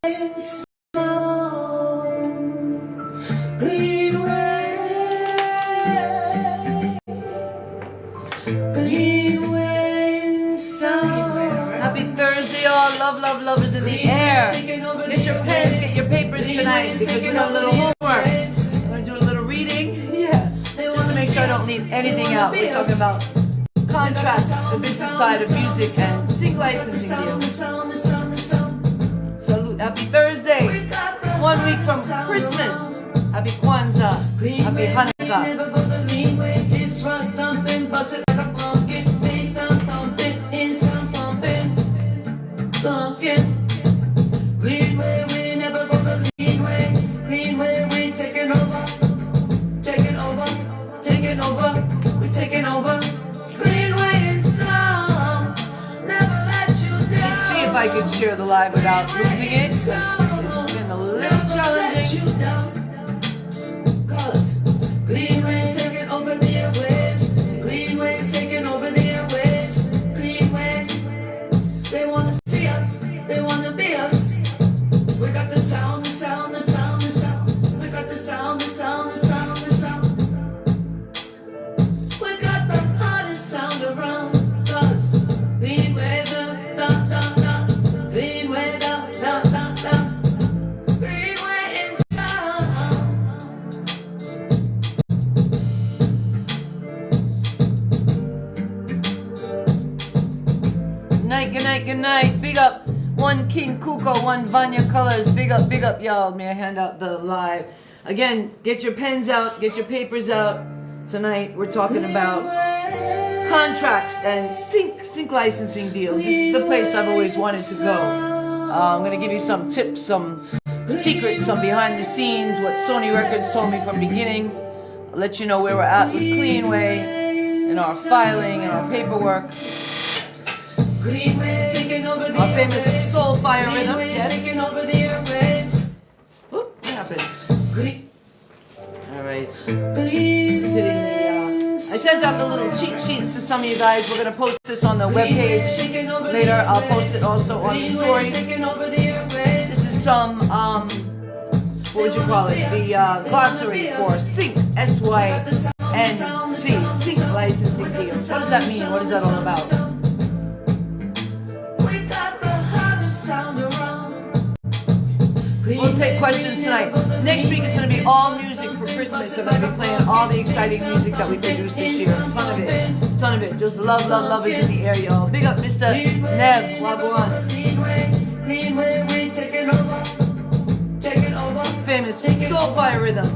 Happy Thursday, all. Love is in the air. Get your pens, get your papers tonight because we got a little homework. I'm going to do a little reading. Yeah. Just to make sure I don't leave anything out. We're talking about contracts, the business side of music, and sync licensing deals. Salute. Happy Thursday. 1 week from Christmas. Happy Kwanzaa. Happy Hanukkah. Clean way, we never go the clean way. Clean way, we taking over. Taking over, taking over, we taking over. Clean way in sound, never let you down. Let's see if I can share the live without losing it. It's been a little challenging. Cause clean way is taking over the airwaves. Clean way is taking over the airwaves. Clean way, they wanna see us, they wanna be us. We got the sound, the sound, the sound, the sound. We got the sound, the sound, the sound, the sound. We got the hottest sound around. Cause clean way, da, da, da, da. Clean way, da, da, da, da. Clean way in sound. Good night, good night. Big up. One King Kuko, one Vanya Colors. Big up, y'all. May I hand out the live? Again, get your pens out, get your papers out. Tonight, we're talking about contracts and sync licensing deals. This is the place I've always wanted to go. I'm going to give you some tips, some secrets, some behind the scenes, what Sony Records told me from the beginning. I'll let you know where we're at with Cleanway and our filing and our paperwork. Our famous soul fire rhythm, yes. Whoop, what happened? Alright. I sent out the little cheat sheets to some of you guys. We're going to post this on the webpage later. I'll post it also on the story. This is some, what would you call it? The glossary for sync, S-Y-N-C, sync licensing deals. What does that mean? What is that all about? We'll take questions tonight. Next week is going to be all music for Christmas. I'm going to be playing all the exciting music that we produced this year. A ton of it. Ton of it. Just love is in the air, y'all. Big up Mr. Nev. Wagwan. Famous Soulfire Rhythm.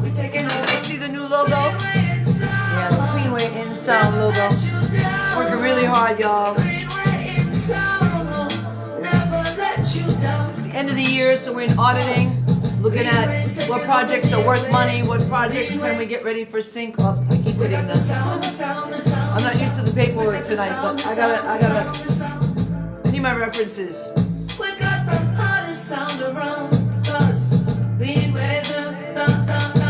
See the new logo? Yeah, the Cleanway In Sound logo. Working really hard, y'all. It's the end of the year, so we're in auditing, looking at what projects are worth money, what projects when we get ready for sync. Oh, I keep hitting this. I'm not used to the paperwork tonight, but I need my references.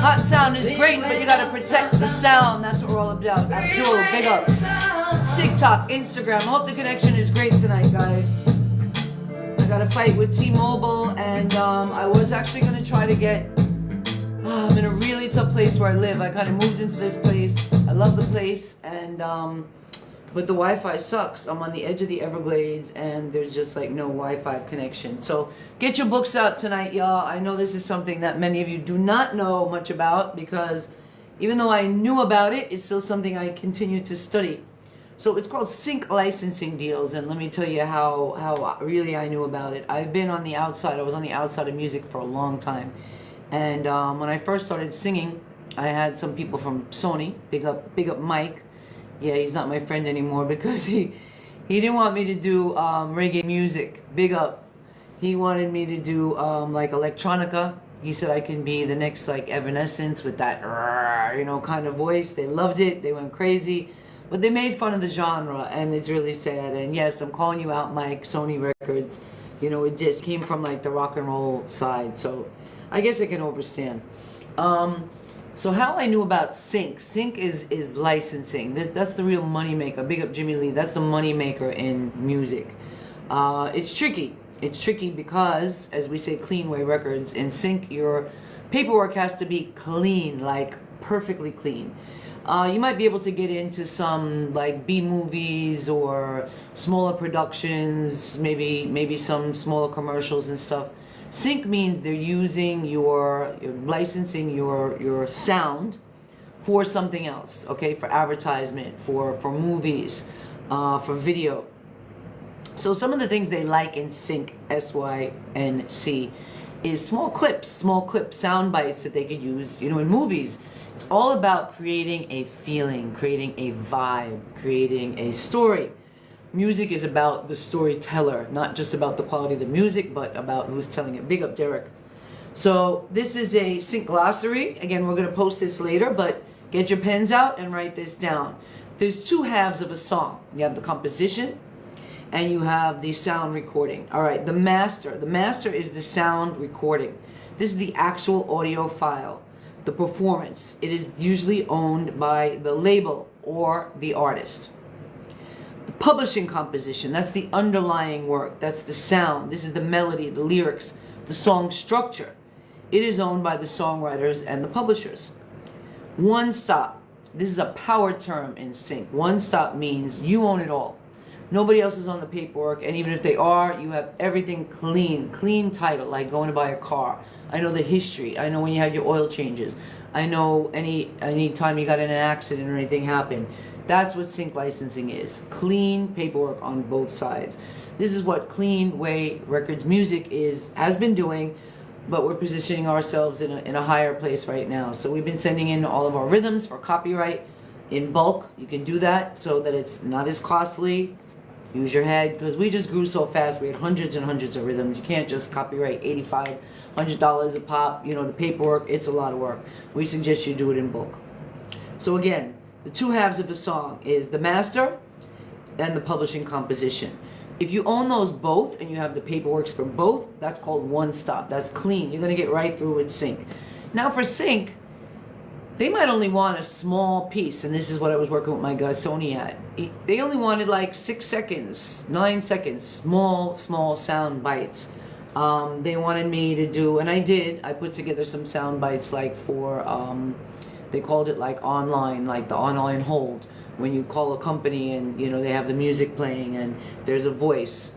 Hot sound is great, but you gotta protect the sound. That's what we're all about. Abdul, big up. TikTok, Instagram. I hope the connection is great tonight, guys. I got a fight with T-Mobile, and I was actually going to try to get, I'm in a really tough place where I live. I kind of moved into this place. I love the place, and but the Wi-Fi sucks. I'm on the edge of the Everglades, and there's just like no Wi-Fi connection. So get your books out tonight, y'all. I know this is something that many of you do not know much about, because even though I knew about it, it's still something I continue to study. So it's called sync licensing deals, and let me tell you how really I knew about it. I've been on the outside. I was on the outside of music for a long time, and when I first started singing, I had some people from Sony. Big up Mike. Yeah, he's not my friend anymore because he didn't want me to do reggae music. Big up. He wanted me to do like electronica. He said I can be the next like Evanescence with that kind of voice. They loved it. They went crazy. But they made fun of the genre, and it's really sad. And yes, I'm calling you out, Mike. Sony Records, it just came from like the rock and roll side. So I guess I can understand. So how I knew about sync. Sync is licensing. That's the real money maker. Big up Jimmy Lee. That's the money maker in music. It's tricky. It's tricky because, as we say, clean way records, in sync, your paperwork has to be clean, like perfectly clean. You might be able to get into some like B movies or smaller productions, maybe some smaller commercials and stuff. Sync means they're using you're licensing your sound for something else, okay, for advertisement, for movies, for video. So some of the things they like in sync, SYNC, is small clips, sound bites that they could use, you know, in movies. It's all about creating a feeling, creating a vibe, creating a story. Music is about the storyteller, not just about the quality of the music, but about who's telling it. Big up, Derek. So this is a sync glossary. Again, we're going to post this later, but get your pens out and write this down. There's two halves of a song. You have the composition and you have the sound recording. All right, the master. The master is the sound recording. This is the actual audio file. The performance. It is usually owned by the label or the artist. The publishing composition, that's the underlying work. That's the sound. This is the melody, the lyrics, the song structure. It is owned by the songwriters and the publishers. One stop. This is a power term in sync. One stop means you own it all. Nobody else is on the paperwork, and even if they are, you have everything clean title, like going to buy a car. I know the history. I know when you had your oil changes. I know any time you got in an accident or anything happened. That's what sync licensing is. Clean paperwork on both sides. This is what Clean Way Records Music has been doing, but we're positioning ourselves in a higher place right now. So we've been sending in all of our rhythms for copyright in bulk. You can do that so that it's not as costly. Use your head, because we just grew so fast. We had hundreds and hundreds of rhythms. You can't just copyright $85, $100 a pop. You know, the paperwork, it's a lot of work. We suggest you do it in bulk. So again, the two halves of a song is the master and the publishing composition. If you own those both and you have the paperwork for both, that's called one stop. That's clean. You're going to get right through with sync. Now for sync, they might only want a small piece, and this is what I was working with my guy Sony at. They only wanted like 6 seconds, 9 seconds, small sound bites. They wanted me to do, and I did. I put together some sound bites like for, they called it like online, like the online hold. When you call a company and, you know, they have the music playing and there's a voice.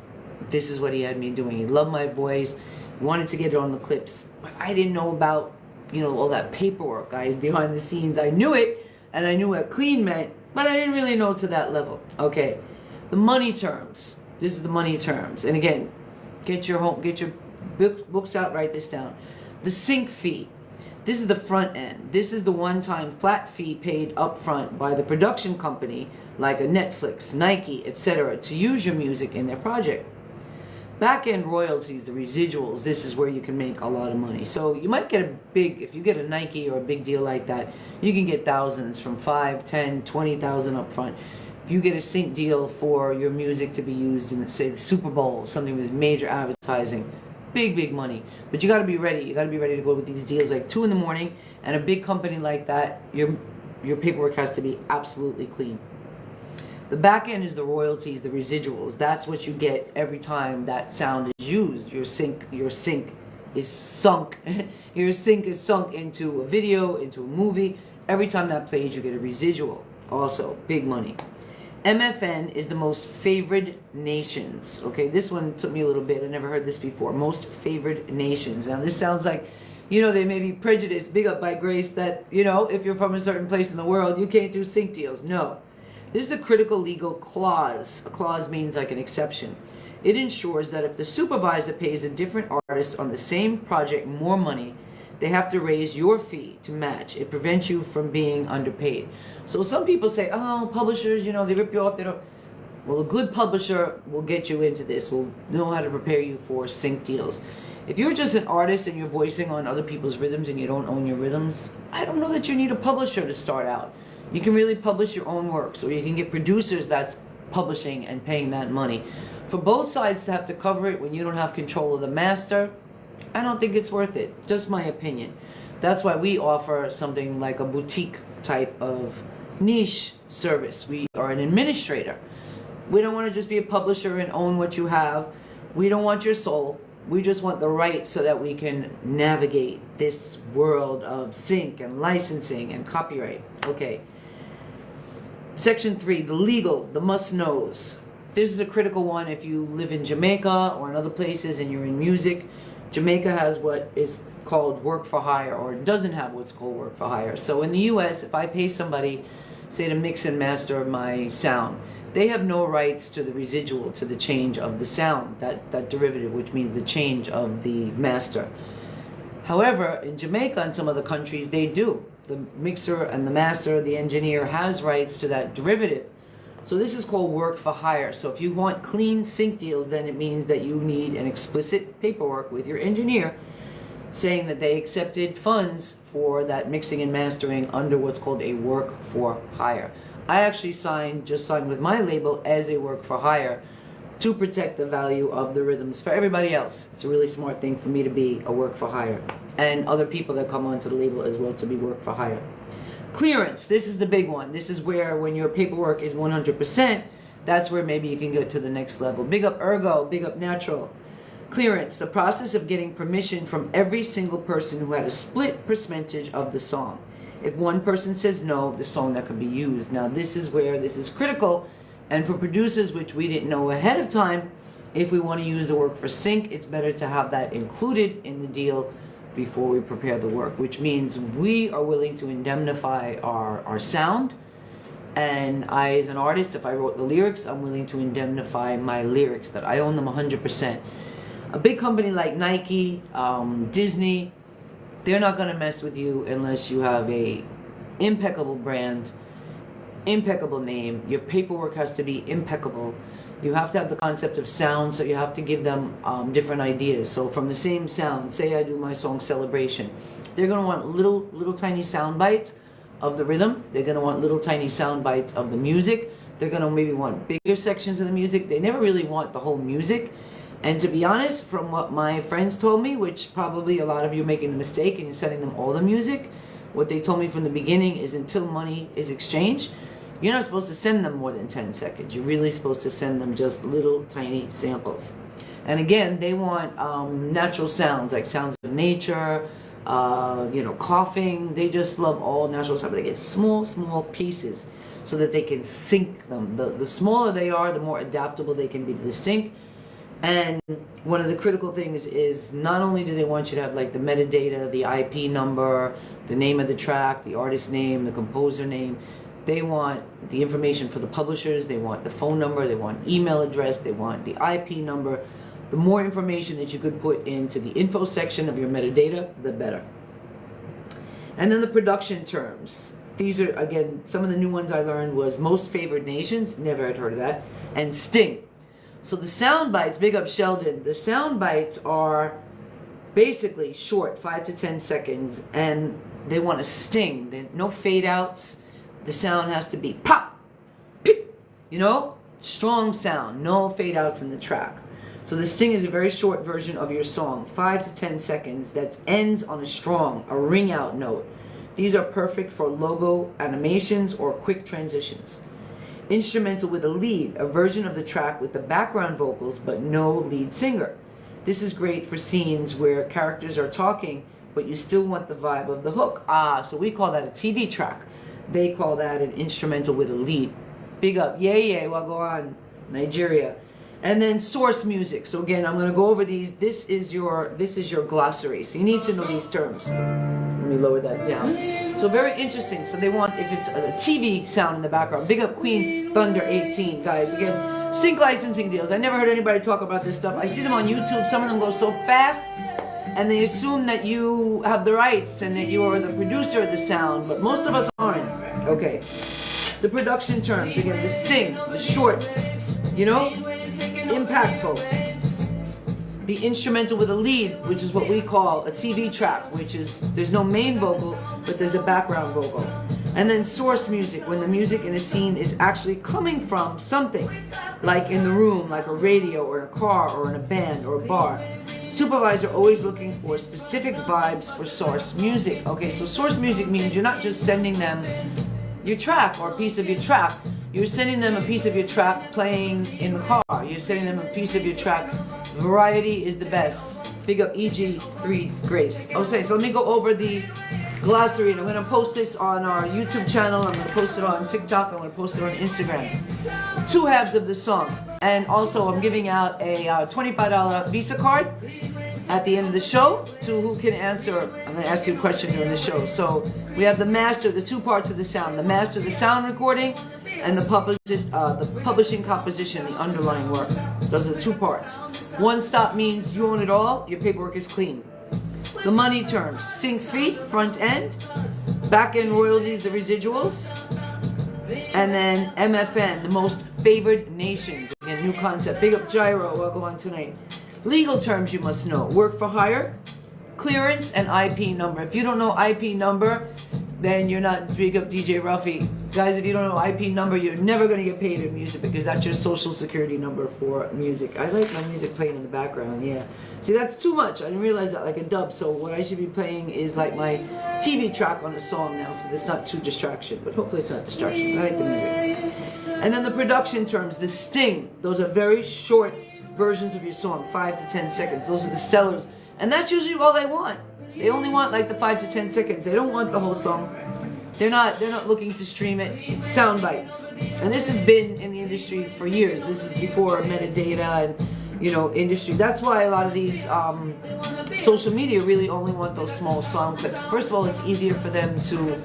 This is what he had me doing. He loved my voice. He wanted to get it on the clips. But I didn't know about, you know, all that paperwork, guys, behind the scenes. I knew it, and I knew what clean meant, but I didn't really know to that level. Okay, the money terms. This is the money terms. And again, get your books out, write this down. The sync fee. This is the front end. This is the one-time flat fee paid upfront by the production company, like a Netflix, Nike, etc., to use your music in their project. Back-end royalties, the residuals, this is where you can make a lot of money. So you might get if you get a Nike or a big deal like that, you can get thousands from 5, 10, 20,000 up front. If you get a sync deal for your music to be used in, say, the Super Bowl, something with major advertising, big money. But you got to be ready. You got to be ready to go with these deals like 2 in the morning, and a big company like that, your paperwork has to be absolutely clean. The back end is the royalties, the residuals. That's what you get every time that sound is used. Your sync is sunk. Your sync is sunk into a video, into a movie. Every time that plays, you get a residual. Also, big money. MFN is the most favored nations. Okay, this one took me a little bit. I never heard this before. Most favored nations. Now, this sounds like, you know, they may be prejudiced, big up by Grace, that, you know, if you're from a certain place in the world, you can't do sync deals. No. This is the critical legal clause. A clause means like an exception. It ensures that if the supervisor pays a different artist on the same project more money, they have to raise your fee to match. It prevents you from being underpaid. So some people say, oh, publishers, you know, they rip you off. They don't. Well, a good publisher will get you into this, will know how to prepare you for sync deals. If you're just an artist and you're voicing on other people's rhythms and you don't own your rhythms, I don't know that you need a publisher to start out. You can really publish your own works, or you can get producers that's publishing and paying that money. For both sides to have to cover it when you don't have control of the master, I don't think it's worth it. Just my opinion. That's why we offer something like a boutique type of niche service. We are an administrator. We don't want to just be a publisher and own what you have. We don't want your soul. We just want the rights so that we can navigate this world of sync and licensing and copyright. Okay. Section 3, the legal, the must-knows. This is a critical one if you live in Jamaica or in other places and you're in music. Jamaica has what is called work for hire, or doesn't have what's called work for hire. So in the US, if I pay somebody, say, to mix and master my sound, they have no rights to the residual, to the change of the sound, that derivative, which means the change of the master. However, in Jamaica and some other countries, they do. The mixer and the master, the engineer, has rights to that derivative. So this is called work for hire. So if you want clean sync deals, then it means that you need an explicit paperwork with your engineer saying that they accepted funds for that mixing and mastering under what's called a work for hire. I actually just signed with my label as a work for hire to protect the value of the rhythms for everybody else. It's a really smart thing for me to be a work for hire, and other people that come onto the label as well to be work for hire. Clearance, this is the big one. This is where when your paperwork is 100%, that's where maybe you can get to the next level. Big up Ergo, big up Natural. Clearance, the process of getting permission from every single person who had a split percentage of the song. If one person says no, the song that can be used. Now this is where this is critical, and for producers, which we didn't know ahead of time, if we want to use the work for sync, it's better to have that included in the deal before we prepare the work, which means we are willing to indemnify our sound, and I, as an artist, if I wrote the lyrics, I'm willing to indemnify my lyrics, that I own them 100%. A big company like Nike, Disney, they're not going to mess with you unless you have a impeccable brand, impeccable name. Your paperwork has to be impeccable. You have to have the concept of sound, so you have to give them different ideas. So from the same sound, say I do my song Celebration, they're going to want little tiny sound bites of the rhythm. They're going to want little tiny sound bites of the music. They're going to maybe want bigger sections of the music. They never really want the whole music. And to be honest, from what my friends told me, which probably a lot of you are making the mistake and you're sending them all the music, what they told me from the beginning is until money is exchanged, you're not supposed to send them more than 10 seconds. You're really supposed to send them just little tiny samples. And again, they want natural sounds, like sounds of nature, coughing. They just love all natural sounds, but they get small pieces so that they can sync them. The smaller they are, the more adaptable they can be to the sync. And one of the critical things is not only do they want you to have like the metadata, the IP number, the name of the track, the artist name, the composer name, they want the information for the publishers, they want the phone number, they want email address, they want the IP number. The more information that you could put into the info section of your metadata, the better. And then the production terms. These are, again, some of the new ones I learned was Most Favored Nations, never had heard of that, and Sting. So the sound bites, big up Sheldon, the sound bites are basically short, 5 to 10 seconds, and they want to sting. No fade outs. The sound has to be pop, peep, strong sound, no fade outs in the track. So the sting is a very short version of your song, 5 to 10 seconds, that ends on a ring out note. These are perfect for logo animations or quick transitions. Instrumental with a lead, a version of the track with the background vocals but no lead singer. This is great for scenes where characters are talking but you still want the vibe of the hook. So we call that a TV track. They call that an instrumental with a lead. Big up, yeah, wagwan, Nigeria. And then source music. So again, I'm going to go over these. This is your glossary. So you need to know these terms. Let me lower that down. So very interesting. So they want, if it's a TV sound in the background. Big up Queen Thunder 18, guys. Again, sync licensing deals. I never heard anybody talk about this stuff. I see them on YouTube. Some of them go so fast, and they assume that you have the rights and that you are the producer of the sound, but most of us aren't. Okay. The production terms. Again, the sting, the short, impactful. The instrumental with a lead, which is what we call a TV track, which is, there's no main vocal, but there's a background vocal. And then source music, when the music in a scene is actually coming from something, like in the room, like a radio or a car or in a band or a bar. Supervisor always looking for specific vibes for source music. Okay, so source music means you're not just sending them your track or a piece of your track. You're sending them a piece of your track playing in the car. You're sending them a piece of your track. Variety is the best. Big up EG3 Grace. Okay, so let me go over the glossary. And I'm going to post this on our YouTube channel. I'm going to post it on TikTok. I'm going to post it on Instagram. 2 halves of the song. And also I'm giving out a $25 Visa card at the end of the show to who can answer. I'm going to ask you a question during the show. So we have the master, the 2 parts of the sound. The master, the sound recording, and the publishing composition, the underlying work. Those are the 2 parts. One stop means you own it all. Your paperwork is clean. The money terms: sync fee, front end, back end royalties, the residuals, and then MFN, the most favored nations. Again, new concept. Big up Gyro. Welcome on tonight. Legal terms you must know: work for hire, clearance, and IP number. If you don't know IP number, then you're not. Big up DJ Ruffy. Guys, if you don't know IP number, you're never going to get paid in music because that's your social security number for music. I like my music playing in the background, yeah. See, that's too much. I didn't realize that, like a dub. So what I should be playing is like my TV track on a song now, so it's not too distraction. But hopefully it's not distraction. I like the music. And then the production terms, the sting. Those are very short versions of your song, 5 to 10 seconds. Those are the sellers. And that's usually all they want. They only want like the 5 to 10 seconds. They don't want the whole song. They're not looking to stream it. It's sound bites. And this has been in the industry for years. This is before metadata and, you know, industry. That's why a lot of these social media really only want those small song clips. First of all, it's easier for them to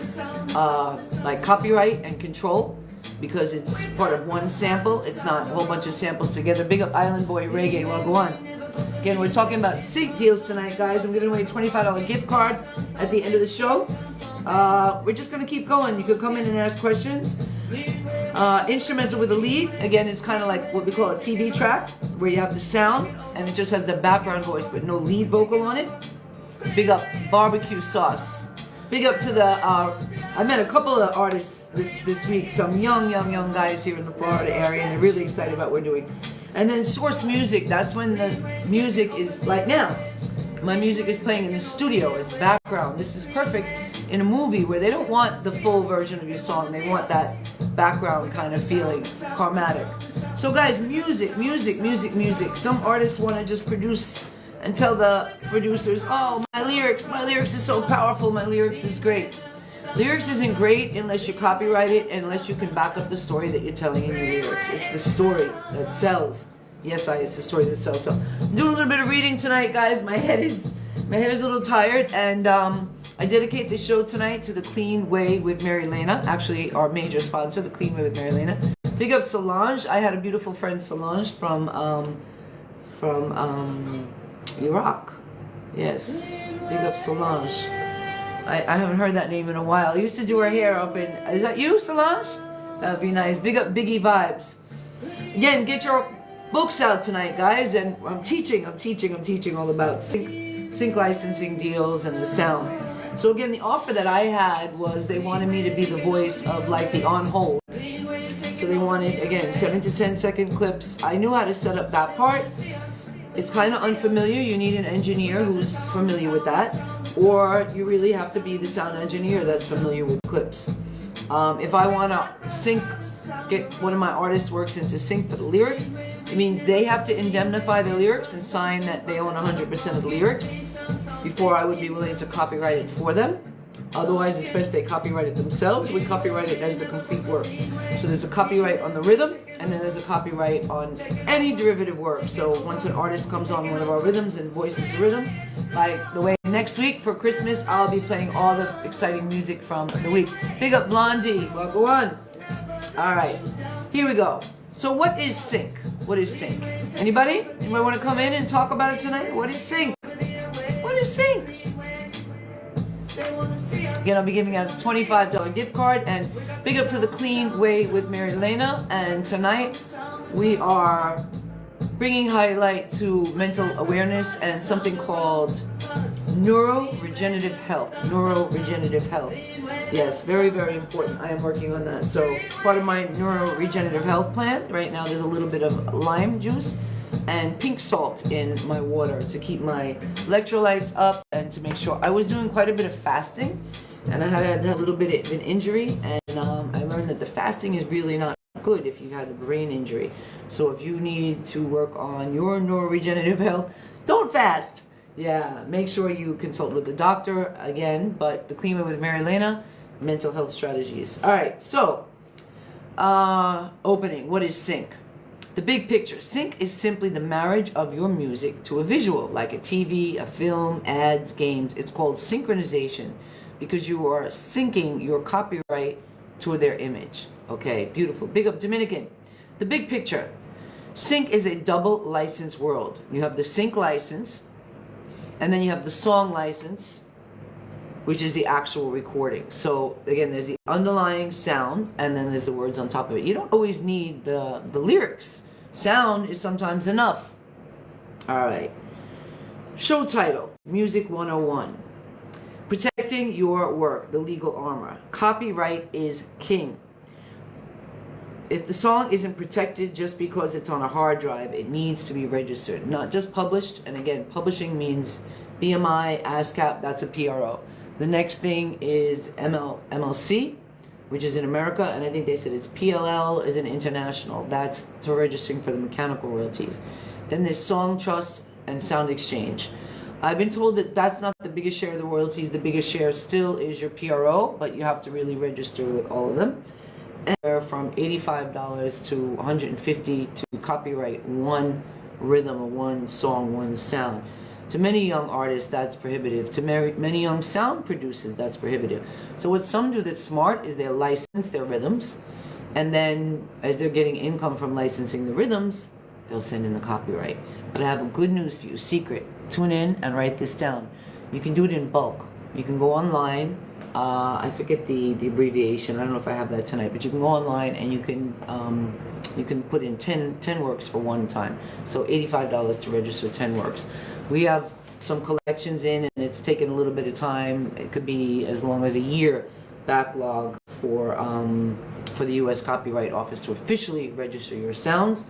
like copyright and control because it's part of one sample. It's not a whole bunch of samples together. Big up Island Boy Reggae. Well, go on. Again, we're talking about sync deals tonight, guys. I'm giving away a $25 gift card at the end of the show. We're just going to keep going. You could come in and ask questions. Instrumental with a lead. Again, it's kind of like what we call a TV track, where you have the sound and it just has the background voice but no lead vocal on it. Big up Barbecue Sauce. Big up to the, I met a couple of artists this week, some young guys here in the Florida area, and they're really excited about what we're doing. And then Source Music, that's when the music is like now. My music is playing in the studio, it's background. This is perfect in a movie where they don't want the full version of your song, they want that background kind of feeling, karmatic. So guys, music. Some artists want to just produce and tell the producers, oh, my lyrics is so powerful, my lyrics is great. Lyrics isn't great unless you copyright it, and unless you can back up the story that you're telling in your lyrics. It's the story that sells. Yes, it's the story that sells. So I'm doing a little bit of reading tonight, guys. My head is a little tired, and I dedicate this show tonight to the Clean Way with Mary Lena, actually our major sponsor, the Clean Way with Mary Lena. Big up Solange. I had a beautiful friend, Solange, from Iraq. Yes, big up Solange. I haven't heard that name in a while. I used to do her hair up in, is that you, Solange? That'd be nice. Big up Biggie Vibes. Again, get your books out tonight, guys, and I'm teaching all about sync licensing deals and the sound. So again, the offer that I had was they wanted me to be the voice of like the on hold. So they wanted, again, 7 to 10 second clips. I knew how to set up that part. It's kind of unfamiliar. You need an engineer who's familiar with that, or you really have to be the sound engineer that's familiar with clips. If I want to get one of my artists' works into sync for the lyrics, it means they have to indemnify the lyrics and sign that they own 100% of the lyrics before I would be willing to copyright it for them. Otherwise, it's best they copyright it themselves. We copyright it as the complete work. So there's a copyright on the rhythm, and then there's a copyright on any derivative work. So once an artist comes on one of our rhythms and voices the rhythm, like the way next week for Christmas, I'll be playing all the exciting music from the week. Big up Blondie. Well, go on. All right, here we go. So what is sync? What is sync? Anybody? Anybody want to come in and talk about it tonight? What is sync? What is sync? Again, I'll be giving out a $25 gift card, and big up to the Clean Way with Mary Lena. And tonight we are bringing highlight to mental awareness and something called neuroregenerative health. Neuroregenerative health. Yes, very, very important. I am working on that. So part of my neuroregenerative health plan right now, there's a little bit of lime juice and pink salt in my water to keep my electrolytes up and to make sure. I was doing quite a bit of fasting, and I had a little bit of an injury, and I learned that the fasting is really not good if you've had a brain injury. So if you need to work on your neuroregenerative health, don't fast. Yeah, make sure you consult with the doctor again. But the Clean Way with Mary Lena, mental health strategies. All right, so opening. What is sync? The big picture. Sync is simply the marriage of your music to a visual, like a TV, a film, ads, games. It's called synchronization because you are syncing your copyright to their image. Okay, beautiful. Big up Dominican. The big picture. Sync is a double license world. You have the sync license, and then you have the song license, which is the actual recording. So again, there's the underlying sound, and then there's the words on top of it. You don't always need the lyrics. Sound is sometimes enough. All right. Show title, Music 101. Protecting your work, the legal armor. Copyright is king. If the song isn't protected just because it's on a hard drive, it needs to be registered, not just published. And again, publishing means BMI, ASCAP, that's a PRO. The next thing is MLC, which is in America, and I think they said it's PLL is an international. That's for registering for the mechanical royalties. Then there's Song Trust and Sound Exchange. I've been told that that's not the biggest share of the royalties. The biggest share still is your PRO, but you have to really register with all of them. And they're from $85 to $150 to copyright one rhythm or one song, one sound. To many young artists, that's prohibitive. To many young sound producers, that's prohibitive. So what some do that's smart is they license their rhythms, and then as they're getting income from licensing the rhythms, they'll send in the copyright. But I have a good news for you, secret. Tune in and write this down. You can do it in bulk. You can go online. I forget the abbreviation. I don't know if I have that tonight, but you can go online and you can put in 10 works for one time. So $85 to register 10 works. We have some collections in, and it's taken a little bit of time. It could be as long as a year backlog for the U.S. Copyright Office to officially register your sounds.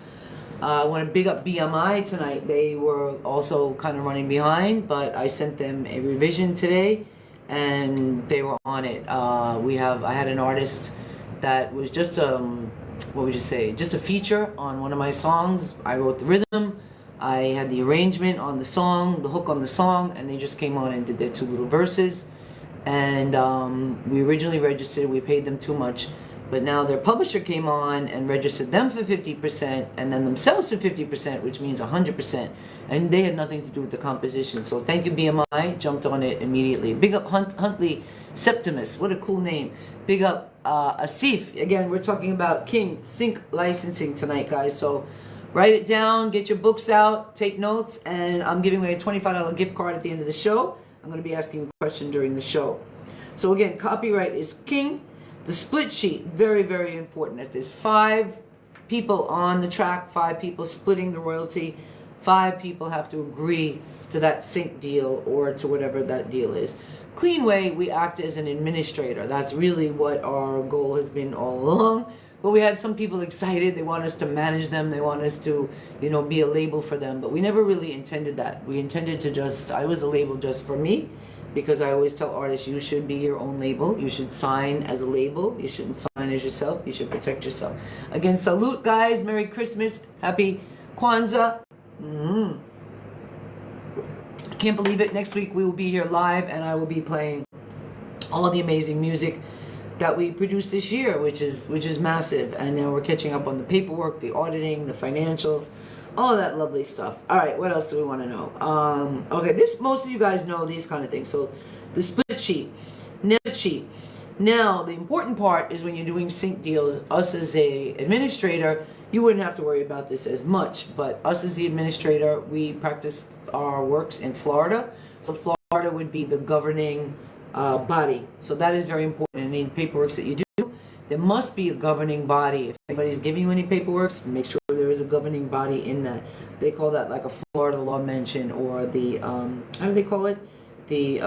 I want to big up BMI tonight. They were also kind of running behind, but I sent them a revision today, and they were on it. I had an artist that was just what would you say? Just a feature on one of my songs. I wrote the rhythm. I had the arrangement on the song, the hook on the song, and they just came on and did their 2 little verses. And we originally registered, we paid them too much, but now their publisher came on and registered them for 50% and then themselves for 50%, which means 100%. And they had nothing to do with the composition. So thank you, BMI, jumped on it immediately. Big up Huntley Septimus, what a cool name. Big up Asif. Again, we're talking about King Sync licensing tonight, guys. So write it down, get your books out, take notes, and I'm giving away a $25 gift card at the end of the show. I'm going to be asking a question during the show. So again, copyright is king. The split sheet, very, very important. If there's 5 people on the track, 5 people splitting the royalty, 5 people have to agree to that sync deal or to whatever that deal is. Clean Way, we act as an administrator. That's really what our goal has been all along. But we had some people excited. They want us to manage them. They want us to, be a label for them. But we never really intended that. We intended to I was a label just for me, because I always tell artists, you should be your own label. You should sign as a label. You shouldn't sign as yourself. You should protect yourself. Again, salute, guys. Merry Christmas. Happy Kwanzaa. I can't believe it. Next week we will be here live, and I will be playing all the amazing music that we produced this year, which is massive. And now we're catching up on the paperwork, the auditing, the financial, all of that lovely stuff. All right, what else do we want to know? Okay, most of you guys know these kind of things. So the split sheet, net sheet. Now, the important part is when you're doing sync deals, us as a administrator, you wouldn't have to worry about this as much, but us as the administrator, we practice our works in Florida. So Florida would be the governing body. So that is very important. Any paperwork that you do, there must be a governing body. If anybody's giving you any paperwork, make sure there is a governing body in that. They call that like a Florida law mention, or the how do they call it? The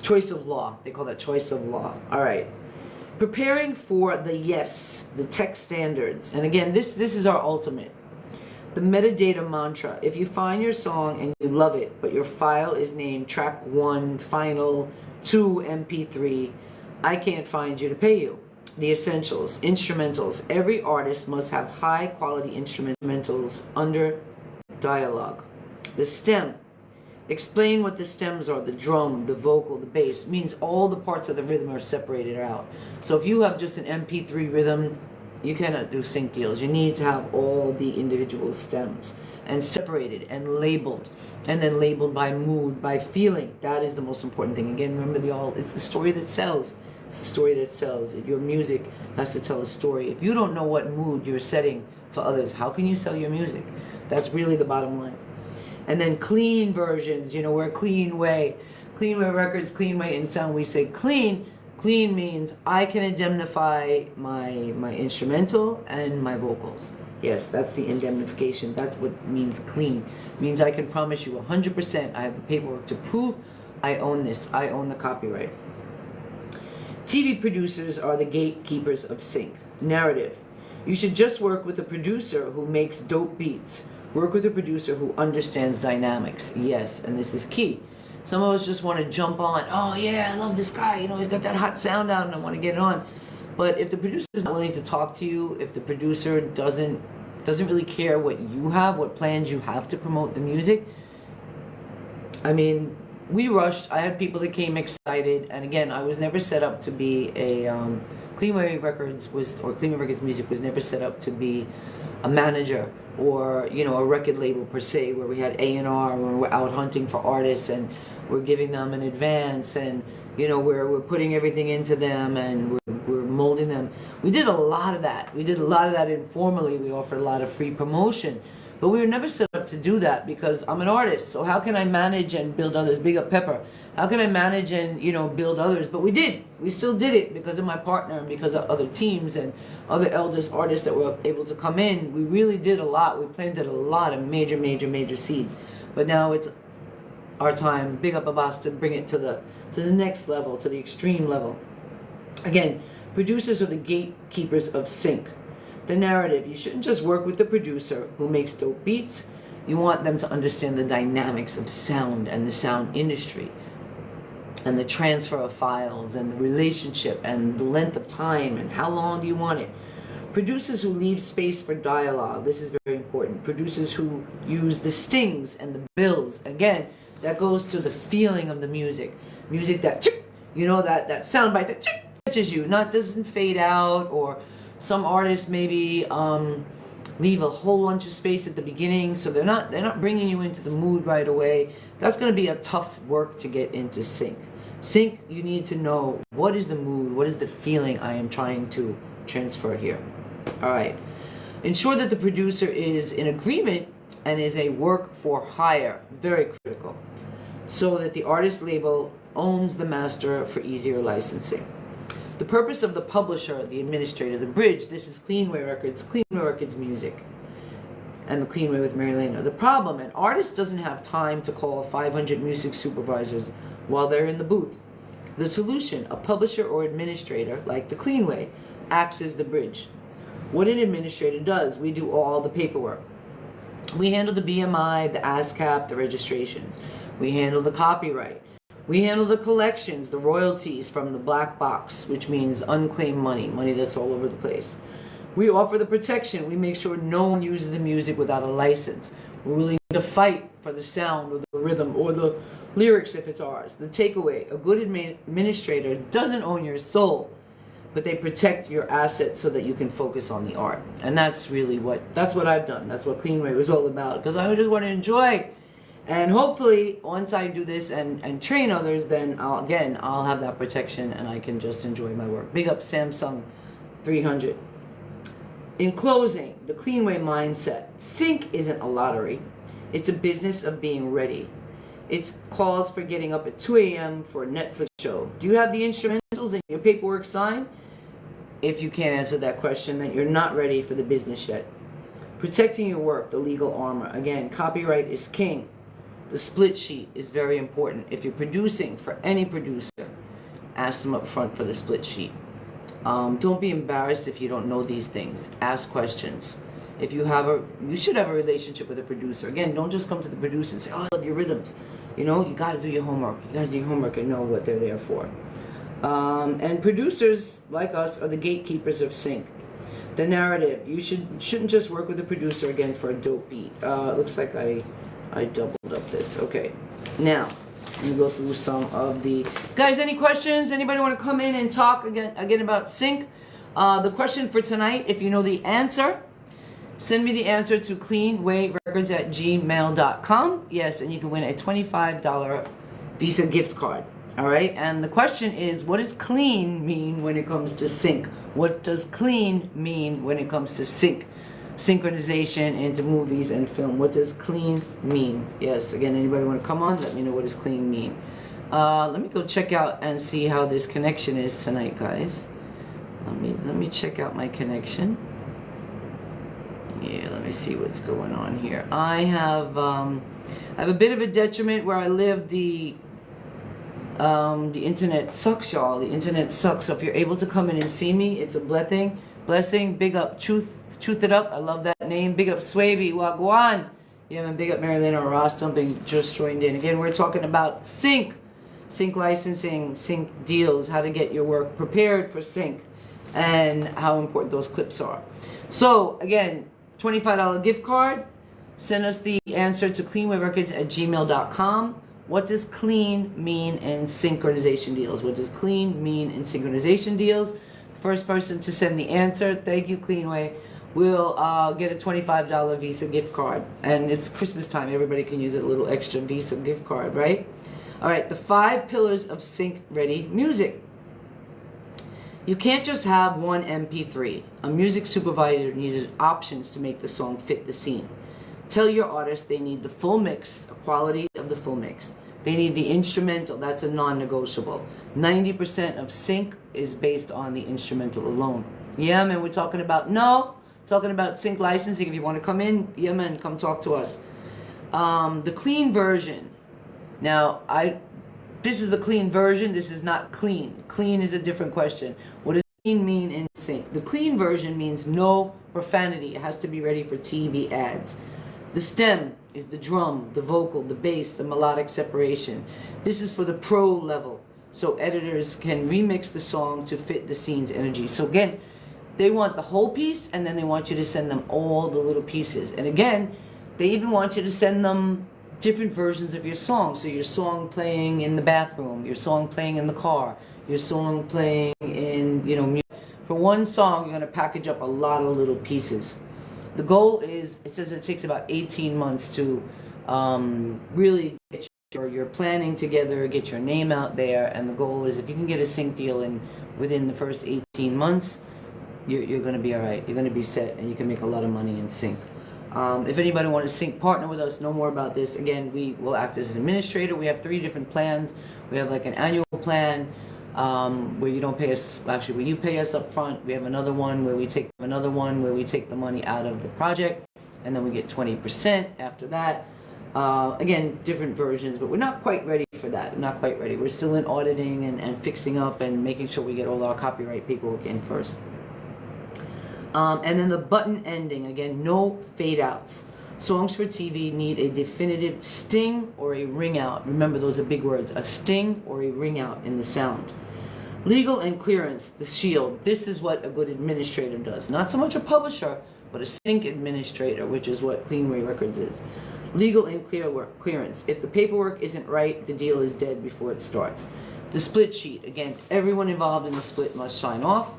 choice of law. They call that choice of law. All right. Preparing for the the tech standards. And again, this is our ultimate. The metadata mantra. If you find your song and you love it, but your file is named track 1, final 2, MP3, I can't find you to pay you. The essentials, instrumentals. Every artist must have high quality instrumentals under dialogue. The stem. Explain what the stems are, the drum, the vocal, the bass. Means all the parts of the rhythm are separated out. So if you have just an MP3 rhythm, you cannot do sync deals. You need to have all the individual stems and separated and labeled, and then labeled by mood, by feeling. That is the most important thing. Again, remember it's the story that sells. It's the story that sells. Your music has to tell a story. If you don't know what mood you're setting for others, how can you sell your music? That's really the bottom line. And then clean versions, we're clean way. Clean way records, clean way in sound. We say clean. Clean means I can indemnify my instrumental and my vocals. Yes, that's the indemnification. That's what means clean. It means I can promise you 100%. I have the paperwork to prove I own this. I own the copyright. TV producers are the gatekeepers of sync. Narrative. You should just work with a producer who makes dope beats. Work with a producer who understands dynamics. Yes, and this is key. Some of us just want to jump on. Oh yeah, I love this guy. He's got that hot sound out and I want to get it on. But if the producer is not willing to talk to you, if the producer doesn't really care what you have, what plans you have to promote the music, I mean, we rushed. I had people that came excited, and again, I was never set up to be a Cleanway Records Cleanway Records music was never set up to be a manager or a record label per se, where we had A&R, when we're out hunting for artists and we're giving them an advance, and we're putting everything into them and we're molding them. We did a lot of that. We did a lot of that informally. We offered a lot of free promotion. But we were never set up to do that because I'm an artist. So how can I manage and build others? Big up Pepper. How can I manage and build others? But we did. We still did it because of my partner and because of other teams and other eldest artists that were able to come in. We really did a lot. We planted a lot of major seeds. But now it's our time. Big up Abbas to bring it to the next level, to the extreme level. Again, producers are the gatekeepers of sync. The narrative. You shouldn't just work with the producer who makes dope beats. You want them to understand the dynamics of sound and the sound industry and the transfer of files and the relationship and the length of time and how long do you want it. Producers who leave space for dialogue. This is very important. Producers who use the stings and the builds. Again, that goes to the feeling of the music. Music that, that sound bite that touches you, doesn't fade out, or some artists maybe leave a whole bunch of space at the beginning, so they're not bringing you into the mood right away. That's going to be a tough work to get into sync. Sync, you need to know what is the mood, what is the feeling I am trying to transfer here. All right. Ensure that the producer is in agreement and is a work for hire. Very critical. So that the artist label owns the master for easier licensing. The purpose of the publisher, the administrator, the bridge. This is Cleanway Records music, and the Cleanway with Mary Lena. The problem, an artist doesn't have time to call 500 music supervisors while they're in the booth. The solution, a publisher or administrator, like the Cleanway, acts as the bridge. What an administrator does, we do all the paperwork. We handle the BMI, the ASCAP, the registrations. We handle the copyright. We handle the collections, the royalties from the black box, which means unclaimed money that's all over the place. We offer the protection. We make sure no one uses the music without a license. We're willing to fight for the sound or the rhythm or the lyrics if it's ours. The takeaway, a good administrator doesn't own your soul, but they protect your assets so that you can focus on the art. And that's really what I've done. That's what Cleanway was all about, because I just want to enjoy. And hopefully, once I do this and train others, then I'll have that protection and I can just enjoy my work. Big up Samsung 300. In closing, the Cleanway mindset. Sync isn't a lottery. It's a business of being ready. It's calls for getting up at 2 a.m. for a Netflix show. Do you have the instrumentals and your paperwork signed? If you can't answer that question, then you're not ready for the business yet. Protecting your work, the legal armor. Again, copyright is king. The split sheet is very important. If you're producing for any producer, ask them up front for the split sheet. Don't be embarrassed if you don't know these things. Ask questions. If you should have a relationship with a producer. Again, don't just come to the producer and say, "Oh, I love your rhythms." You got to do your homework. You got to do your homework and know what they're there for. And producers like us are the gatekeepers of sync. The narrative, you shouldn't just work with a producer again for a dope beat. It looks like I doubled up this. Okay, now let me go through some of the guys. Any questions? Anybody want to come in and talk again about sync? The question for tonight, if you know the answer, send me the answer to cleanwayrecords@gmail.com. Yes, and you can win a $25 Visa gift card. All right, and the question is, what does clean mean when it comes to sync? What does clean mean when it comes to sync? Synchronization into movies and film. What does clean mean? Yes, again, anybody want to come on? Let me know what does clean mean. Let me go check out and see how this connection is tonight, guys. Let me check out my connection. Yeah, let me see what's going on here. I have a bit of a detriment where I live. The internet sucks, y'all. The internet sucks. So if you're able to come in and see me, it's a blessing. Big up Truth It Up. I love that name. Big up Swaby Wagwan. Yeah, man. Big up Marilyn or Ross Dumping just joined in. Again, we're talking about sync licensing, sync deals, how to get your work prepared for sync, and how important those clips are. So again, $25 gift card. Send us the answer to cleanwayrecords@gmail.com. What does clean mean in synchronization deals? What does clean mean in synchronization deals? First person to send the answer, thank you, Cleanway, will get a $25 Visa gift card. And it's Christmas time. Everybody can use a little extra Visa gift card, right? All right, the 5 pillars of sync-ready music. You can't just have one MP3. A music supervisor needs options to make the song fit the scene. Tell your artist they need the full mix, the quality of the full mix. They need the instrumental, that's a non-negotiable. 90% of sync is based on the instrumental alone. Yeah, man, we're talking about sync licensing. If you want to come in, yeah, man, come talk to us. The clean version. Now, this is the clean version, this is not clean. Clean is a different question. What does clean mean in sync? The clean version means no profanity. It has to be ready for TV ads. The stem is the drum, the vocal, the bass, the melodic separation. This is for the pro level, so editors can remix the song to fit the scene's energy. So again, they want the whole piece, and then they want you to send them all the little pieces. And again, they even want you to send them different versions of your song. So your song playing in the bathroom, your song playing in the car, your song playing in, for one song, you're going to package up a lot of little pieces. The goal is, it says it takes about 18 months to really get your planning together, get your name out there, and the goal is if you can get a sync deal in within the first 18 months, you're going to be all right. You're going to be set, and you can make a lot of money in sync. If anybody wants to sync partner with us, know more about this. Again, we will act as an administrator. We have 3 different plans. We have like an annual plan where you don't pay us, actually where you pay us up front. We have another one where we take the money out of the project, and then we get 20% after that. Again, different versions, but we're not quite ready for that. We're not quite ready. We're still in auditing and fixing up and making sure we get all our copyright paperwork in first. And then the button ending, again, no fade outs. Songs for TV need a definitive sting or a ring out. Remember, those are big words, a sting or a ring out in the sound. Legal and clearance, the shield. This is what a good administrator does. Not so much a publisher, but a sync administrator, which is what Cleanway Records is. Legal and clearance. If the paperwork isn't right, the deal is dead before it starts. The split sheet. Again, everyone involved in the split must sign off.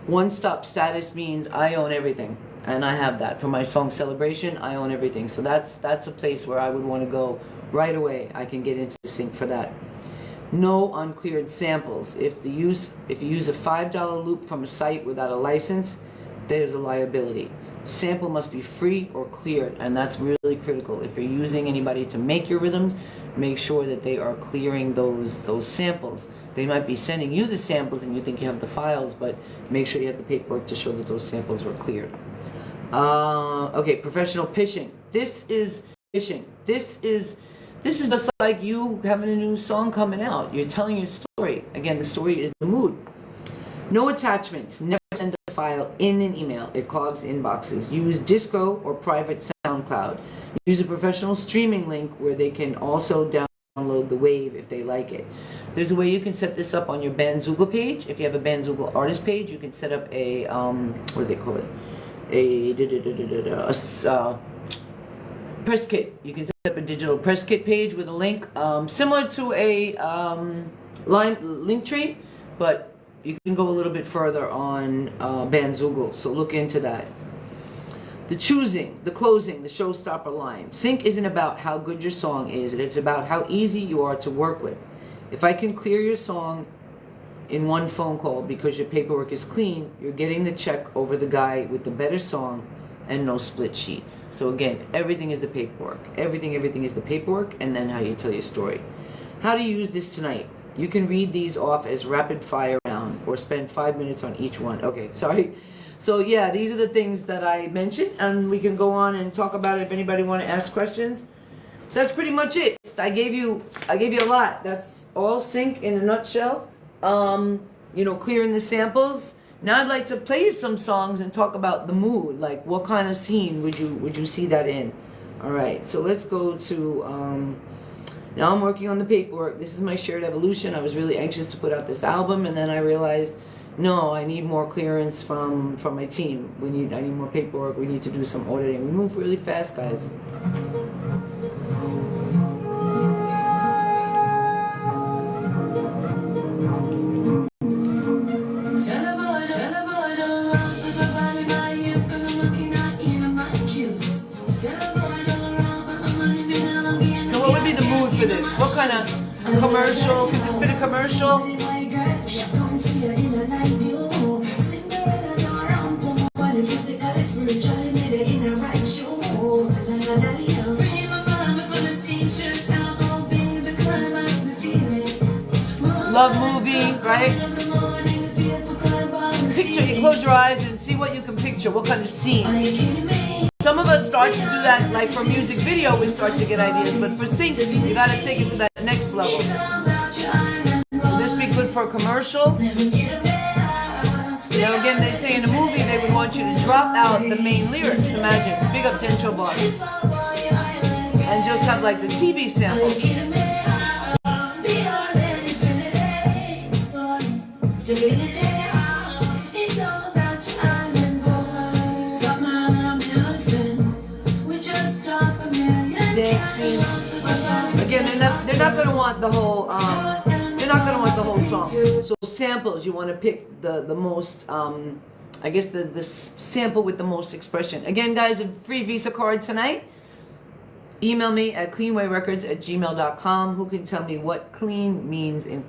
One-stop status means I own everything, and I have that. For my song Celebration, I own everything. So that's a place where I would want to go right away. I can get into sync for that. No uncleared samples. If you use a $5 loop from a site without a license, there's a liability. Sample must be free or cleared, and that's really critical. If you're using anybody to make your rhythms, make sure that they are clearing those samples. They might be sending you the samples and you think you have the files, but make sure you have the paperwork to show that those samples were cleared. Okay, professional pitching. This is pitching. This is just like you having a new song coming out. You're telling your story. Again, the story is the mood. No attachments. Never send a file in an email. It clogs inboxes. Use Disco or private SoundCloud. Use a professional streaming link where they can also download the wave if they like it. There's a way you can set this up on your Bandzoogle page. If you have a Bandzoogle artist page, you can set up a, what do they call it? A press kit. You can set up a digital press kit page with a link, similar to a link tree, but you can go a little bit further on Bandzoogle, so look into that. The choosing, the closing, the showstopper line. Sync isn't about how good your song is, it's about how easy you are to work with. If I can clear your song in one phone call because your paperwork is clean, you're getting the check over the guy with the better song and no split sheet. So again, everything is the paperwork. Everything is the paperwork, and then how you tell your story. How to use this tonight. You can read these off as rapid fire round or spend 5 minutes on each one. Okay, sorry. So yeah, these are the things that I mentioned, and we can go on and talk about it if anybody want to ask questions. That's pretty much it. I gave you a lot. That's all sync in a nutshell. You know, clearing the samples. Now I'd like to play you some songs and talk about the mood. Like, what kind of scene would you see that in? All right, so let's go to. Now I'm working on the paperwork. This is my shared evolution. I was really anxious to put out this album, and then I realized, no, I need more clearance from my team. I need more paperwork. We need to do some auditing. We move really fast, guys. For this, what kind of commercial? Could this be a commercial? Love movie, right? Picture. You close your eyes and see what you can picture. What kind of scene? Some of us start to do that, like for music video, we start to get ideas, but for sync, you gotta take it to that next level. Will this be good for a commercial? Now again, they say in a movie they would want you to drop out the main lyrics. Imagine, big up Dancehall bars, and just have like the TV sample. Again, they're not gonna want the whole song. So samples, you want to pick the most I guess the sample with the most expression. Again, guys, a free Visa card tonight. Email me at cleanwayrecords@gmail.com. Who can tell me what clean means in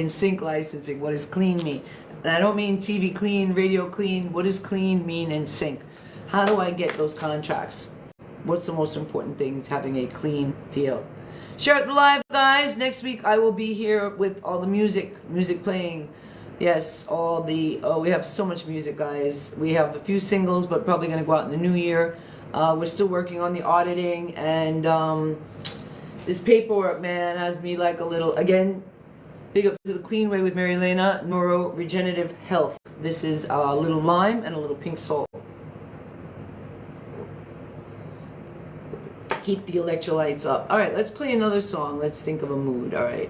sync licensing? What does clean mean? And I don't mean TV clean, radio clean. What does clean mean in sync? How do I get those contracts? What's the most important thing to having a clean deal? Share it live, guys. Next week I will be here with all the music playing. Yes, we have so much music, guys. We have a few singles, but probably going to go out in the new year. We're still working on the auditing, and this paperwork, man, has me like a little, again, big up to the Clean Way with Mary Lena, Neuroregenerative Health. This is a little lime and a little pink salt. Keep the electrolytes up. All right, let's play another song. Let's think of a mood. All right,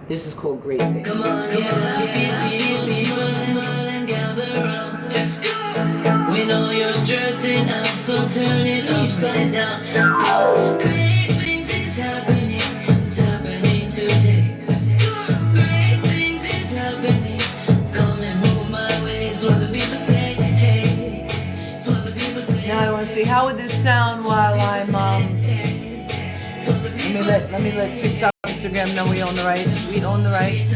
this is called Great Things. Come on, smile and gather round. We know you're stressing out, so turn it upside down. 'Cause great things is happening. It's happening today. Great things is happening. Come and move my way. It's what the people say. Hey, it's what the people say. Now I want to see how would this sound while I'm let me let TikTok, Instagram know we own the rights. We own the rights.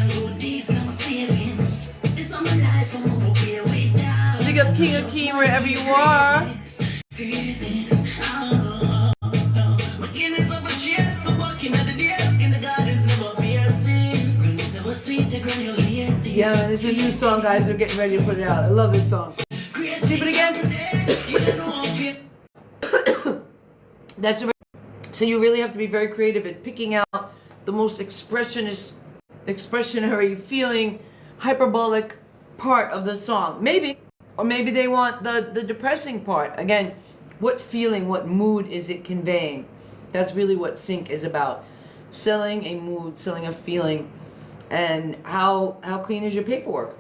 Big up King of King wherever you are. Yeah, man, it's a new song, guys. They're getting ready to put it out. I love this song. See it again? That's a. So you really have to be very creative at picking out the most expressionary feeling, hyperbolic part of the song. Maybe, or maybe they want the depressing part. Again, what feeling, what mood is it conveying? That's really what sync is about. selling a mood, selling a feeling, and how clean is your paperwork?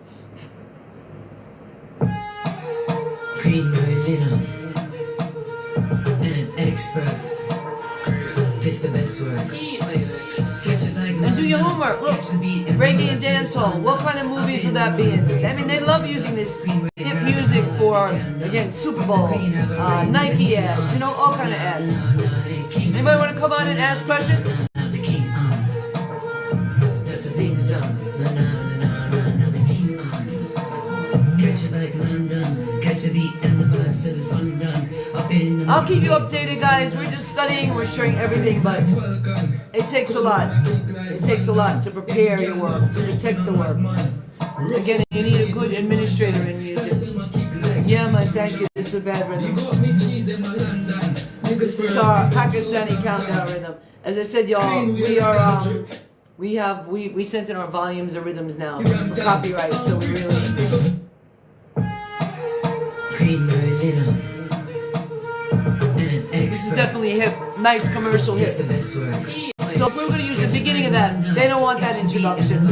Green Merlino and expert. This the best work. And do your homework. Look, Reggae and Dancehall. What kind of movies would that be in? I mean, they love using this hip music for, again, Super Bowl, Nike ads, you know, all kind of ads. Anybody want to come on and ask questions? That's what things done. Now the king on. Catch it like London. Catch the beat and the vibe, so the fun done. Up in the I'll keep you updated, guys. We're just studying, we're sharing everything, but it takes a lot. It takes a lot to prepare your work, to protect the work. Again, you need a good administrator in music. Yeah, man, thank you. This is a bad rhythm. This is our Pakistani countdown rhythm. As I said, y'all, we sent in our volumes of rhythms now for copyright, so we really. Green Merlino. This is definitely hip, nice commercial hit. So if we're going to use the beginning of that, they don't want that introduction.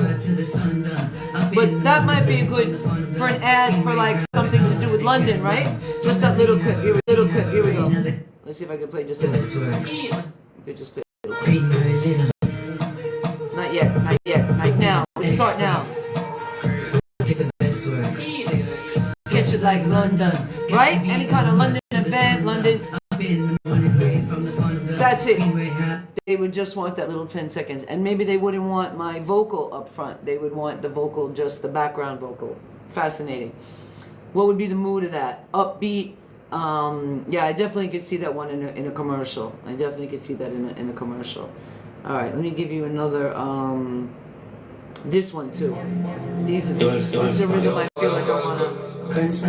But that might be good for an ad for like something to do with London, right? Just that little clip. Here we go. Let's see if I can play just a little. We could just play a little. Not yet. Like now. Let's start now. Catch it like London, right? Any kind of London event, London. That's it. They would just want that little 10 seconds. And maybe they wouldn't want my vocal up front. They would want the vocal, just the background vocal. Fascinating. What would be the mood of that? Upbeat. Yeah, I definitely could see that one in a commercial. I definitely could see that in a commercial. All right, let me give you another, this one too. These are rhythm I feel like I want to put into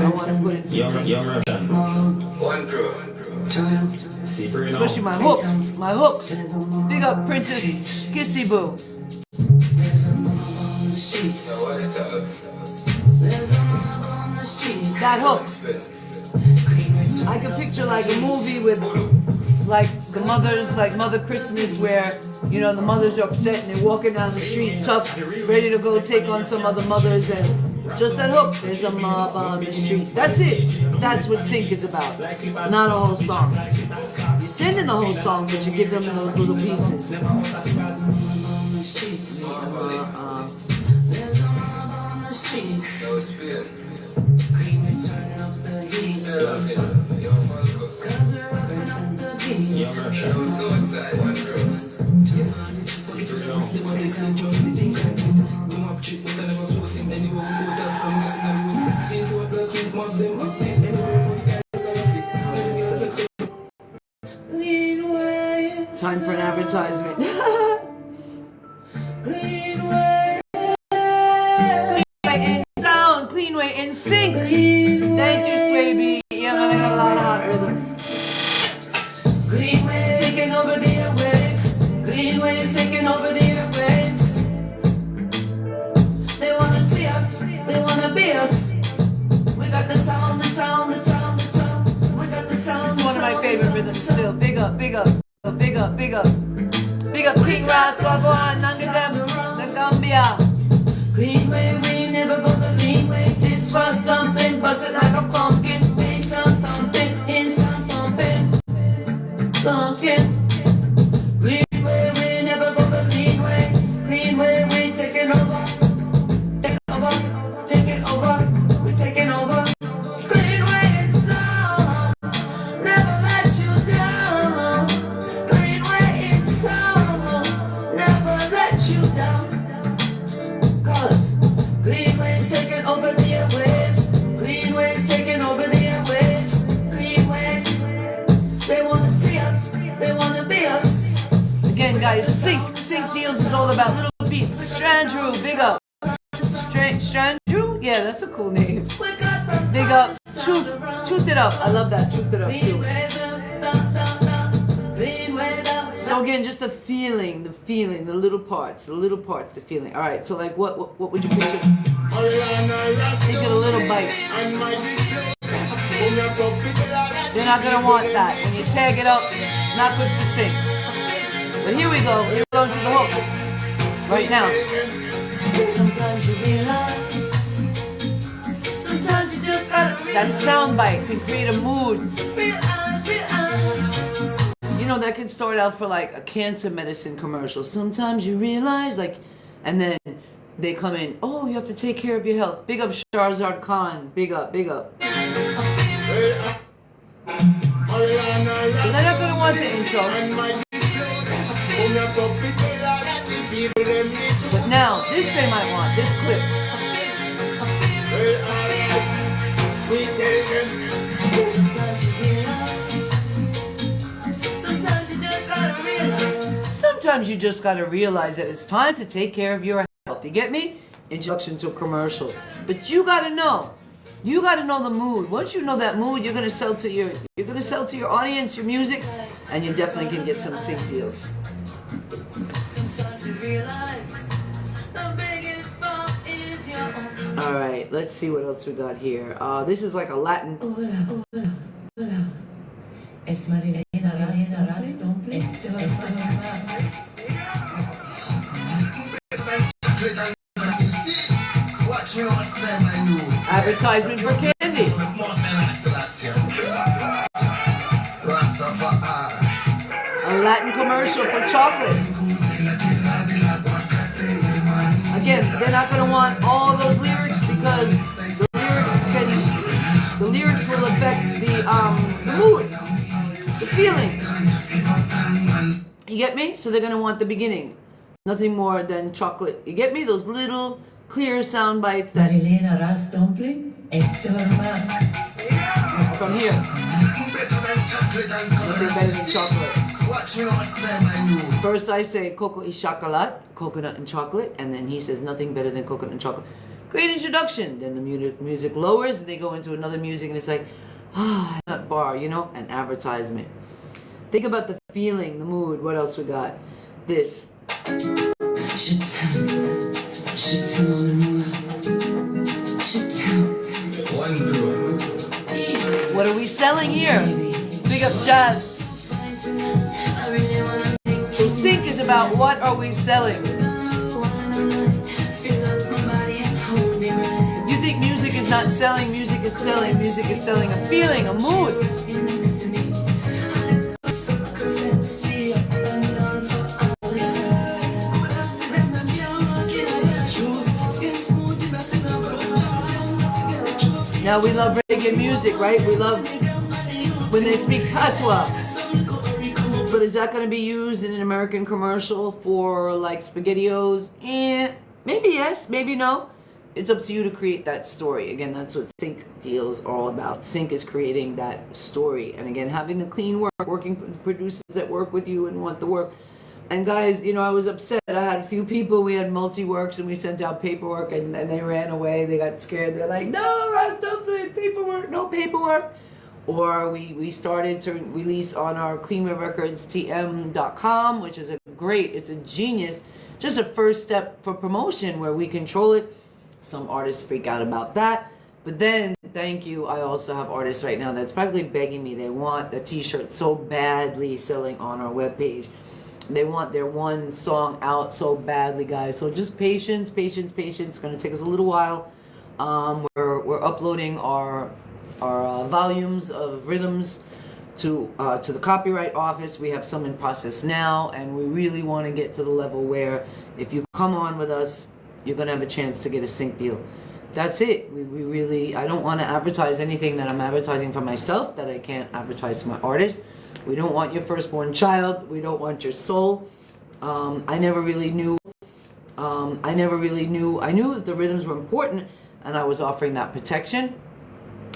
especially my hooks. Big up Princess Kissy Boo. That hook. I can picture like a movie with like the mothers, like Mother Christmas, where, you know, the mothers are upset and they're walking down the street tough, ready to go take on some other mothers, and just that hook, there's a mob on the street. That's it. That's what sync is about. Not a whole song. You send in the whole song, but you give them in those little pieces. There's a mob on the streets. Creamers turning up the heat. Cause we're roughing up the beats. Time for an advertisement. Clean way. In sound, clean way, in sync. Thank you, Swaby. Yeah, man, I got a lot of hot rhythms. Clean way taking over the airwaves. Clean way is taking over the airwaves. They wanna see us. They wanna be us. We got the sound, the sound, the sound, the sound. We got the sound. It's one of my favorite rhythms still. Big up, big up, big up, big up. Big up, King Ras, Wagwan, Nangadem, the Gambia. Clean way, we never go the clean way. This was dumping, bust it like a pumpkin. Bass and thumping, inside pumping. Pumpkin. Clean way, we never go the clean way. Clean way, we taking over. Taking over, taking over, we taking over. Clean way is sound, never let you down. Clean way is sound, never let you down. Cause clean ways taking over the airwaves. Clean ways taking over the airwaves. Clean way. They wanna see us. They wanna be us. Again, guys, sync deals is all about little beats. Strandrew, big up. Strandrew? Yeah, that's a cool name. Big up. Truth it up. I love that. Truth it up too. So again, just the feeling, the little parts, the feeling. All right, so like what would you picture? Take it a little bite. They're not gonna want that. When you tag it up, not good for sync. But here we go. We're going to the hook. Right now. Sometimes you realize. Sometimes you just gotta realize. That sound bite can create a mood. Realize. You know, that can start out for like a cancer medicine commercial. Sometimes you realize, like, and then they come in, oh, you have to take care of your health. Big up Sharzad Khan. Big up, big up. So they're not going to want the intro. But now, this they might want, this clip. Sometimes you realize. Sometimes you just gotta realize. Sometimes you just got to realize that it's time to take care of your health. You get me? Introduction to a commercial. But you got to know. You got to know the mood. Once you know that mood, you're going to sell to your audience, your music, and you definitely can get some sync deals. Sometimes you realize the biggest fault is your own. All right, let's see what else we got here. This is like a Latin. Hola. Es Marilena Raston. Advertisement for candy. A Latin commercial for chocolate. Again, they're not going to want all those lyrics because the lyrics will affect the mood, the feeling. You get me? So they're going to want the beginning. Nothing more than chocolate. You get me? Those little clear sound bites that Marilena Raston from here. Nothing better than chocolate. First I say coco y chocolate, coconut and chocolate, and then he says nothing better than coconut and chocolate. Great introduction. Then the music lowers, and they go into another music, and it's like, nut bar, you know, an advertisement. Think about the feeling, the mood. What else we got? This. What are we selling here? Big up Jazz. So sync is about what are we selling. If you think music is not selling, music is selling. Music is selling a feeling, a mood. Now we love reggae music, right? We love when they speak patois. But is that going to be used in an American commercial for like SpaghettiOs? Maybe yes, maybe no. It's up to you to create that story. Again, that's what sync deals are all about. Sync is creating that story. And again, having the clean work, working with producers that work with you and want the work. And guys, you know, I was upset. I had a few people, we had multi-works, and we sent out paperwork, and they ran away. They got scared. They're like, no, Ross, don't do it. Paperwork, no paperwork. Or we started to release on our cleanwaverecordstm.com, which is it's a genius, just a first step for promotion where we control it. Some artists freak out about that. But then, thank you, I also have artists right now that's practically begging me. They want the t-shirt so badly selling on our webpage. They want their one song out so badly, guys. So just patience. It's going to take us a little while. We're uploading our volumes of rhythms to the copyright office. We have some in process now, and we really want to get to the level where if you come on with us, you're going to have a chance to get a sync deal. That's it. We really, I don't want to advertise anything that I'm advertising for myself that I can't advertise to my artists. We don't want your firstborn child. We don't want your soul. I never really knew. I knew that the rhythms were important, and I was offering that protection.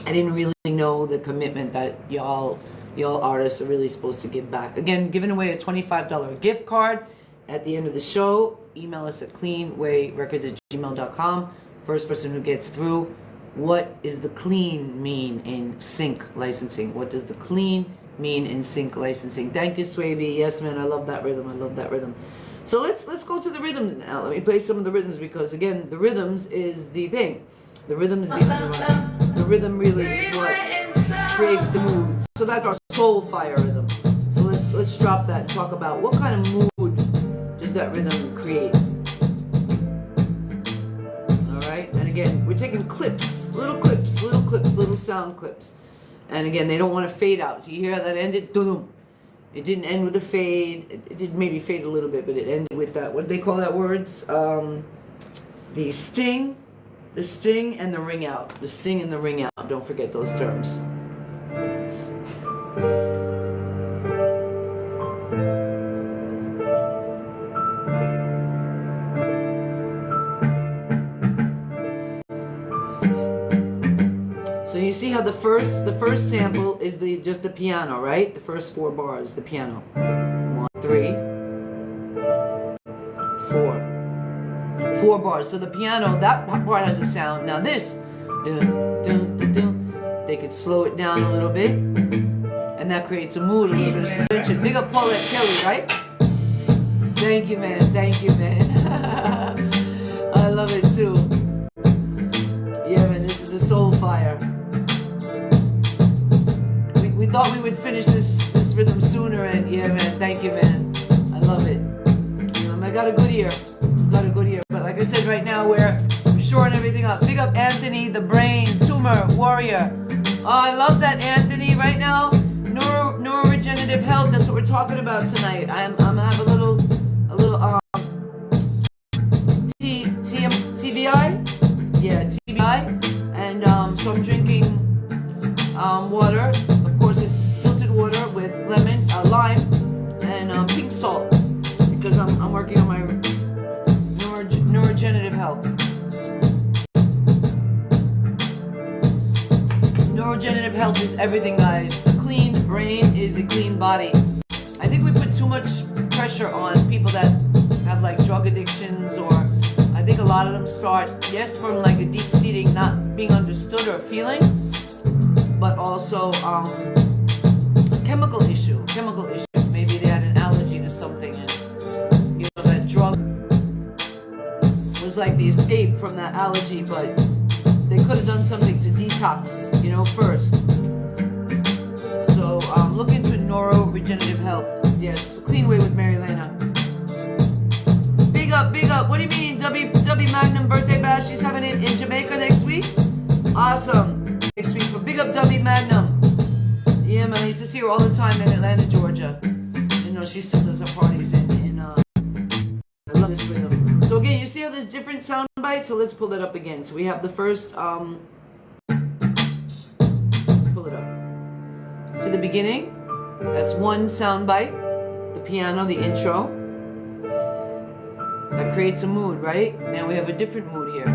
I didn't really know the commitment that y'all artists are really supposed to give back. Again, giving away a $25 gift card at the end of the show. Email us at cleanwayrecords@gmail.com. First person who gets through. What is the clean mean in sync licensing? What does the clean mean in sync licensing? Thank you, Swaby. Yes, man, I love that rhythm. I love that rhythm. So let's go to the rhythms now. Let me play some of the rhythms, because again, the rhythms is the thing. The rhythm is the rhythm really is what creates the mood. So that's our soul fire rhythm. So let's let's drop that and talk about what kind of mood does that rhythm create. Alright, and again, we're taking clips, little sound clips. And again, they don't want to fade out. So you hear how that ended? Dum. It didn't end with a fade. It did maybe fade a little bit, but it ended with that. What do they call that words? The sting and the ring out. The sting and the ring out. Don't forget those terms. So you see how the first sample is just the piano, right? The first 4 bars, the piano. 1, 3, 4. 4 bars. So the piano, that part has a sound. Now this, dun, dun, dun, dun, they could slow it down a little bit, and that creates a mood, a little bit of suspension. Big up Paulette Kelly, right? Thank you, man. Thank you, man. I love it too. Yeah, man. This is a soul fire. We thought we would finish this rhythm sooner, and yeah, man, thank you, man. I love it. I got a good ear. But like I said, right now we're shoring everything up. Big up Anthony, the brain, tumor, warrior. Oh, I love that, Anthony. Right now, neuroregenerative health. That's what we're talking about tonight. I'm gonna have a little TBI. Yeah, TBI, and so I'm drinking water. Of course, it's filtered water with lemon, lime, and pink salt, because I'm working on my neuroregenerative health. Neuroregenerative health is everything, guys. A clean brain is a clean body. I think we put too much pressure on people that have like drug addictions, or I think a lot of them start, yes, from like a deep-seating not being understood or feeling, but also chemical issue. Maybe they had an allergy to something, and that drug was like the escape from that allergy, but they could have done something to detox, first. So look into neuroregenerative health. Yes, the clean way with Mary Lena. Big up. What do you mean, W Magnum birthday bash? She's having it in Jamaica next week. Awesome. Next week, but big up W Magnum. Yeah, man, he says here all the time in Atlanta, Georgia. She still does her parties in I love this rhythm. So again, you see how there's different sound bites? So let's pull that up again. So we have the first, pull it up. So the beginning, that's one sound bite. The piano, the intro. That creates a mood, right? Now we have a different mood here.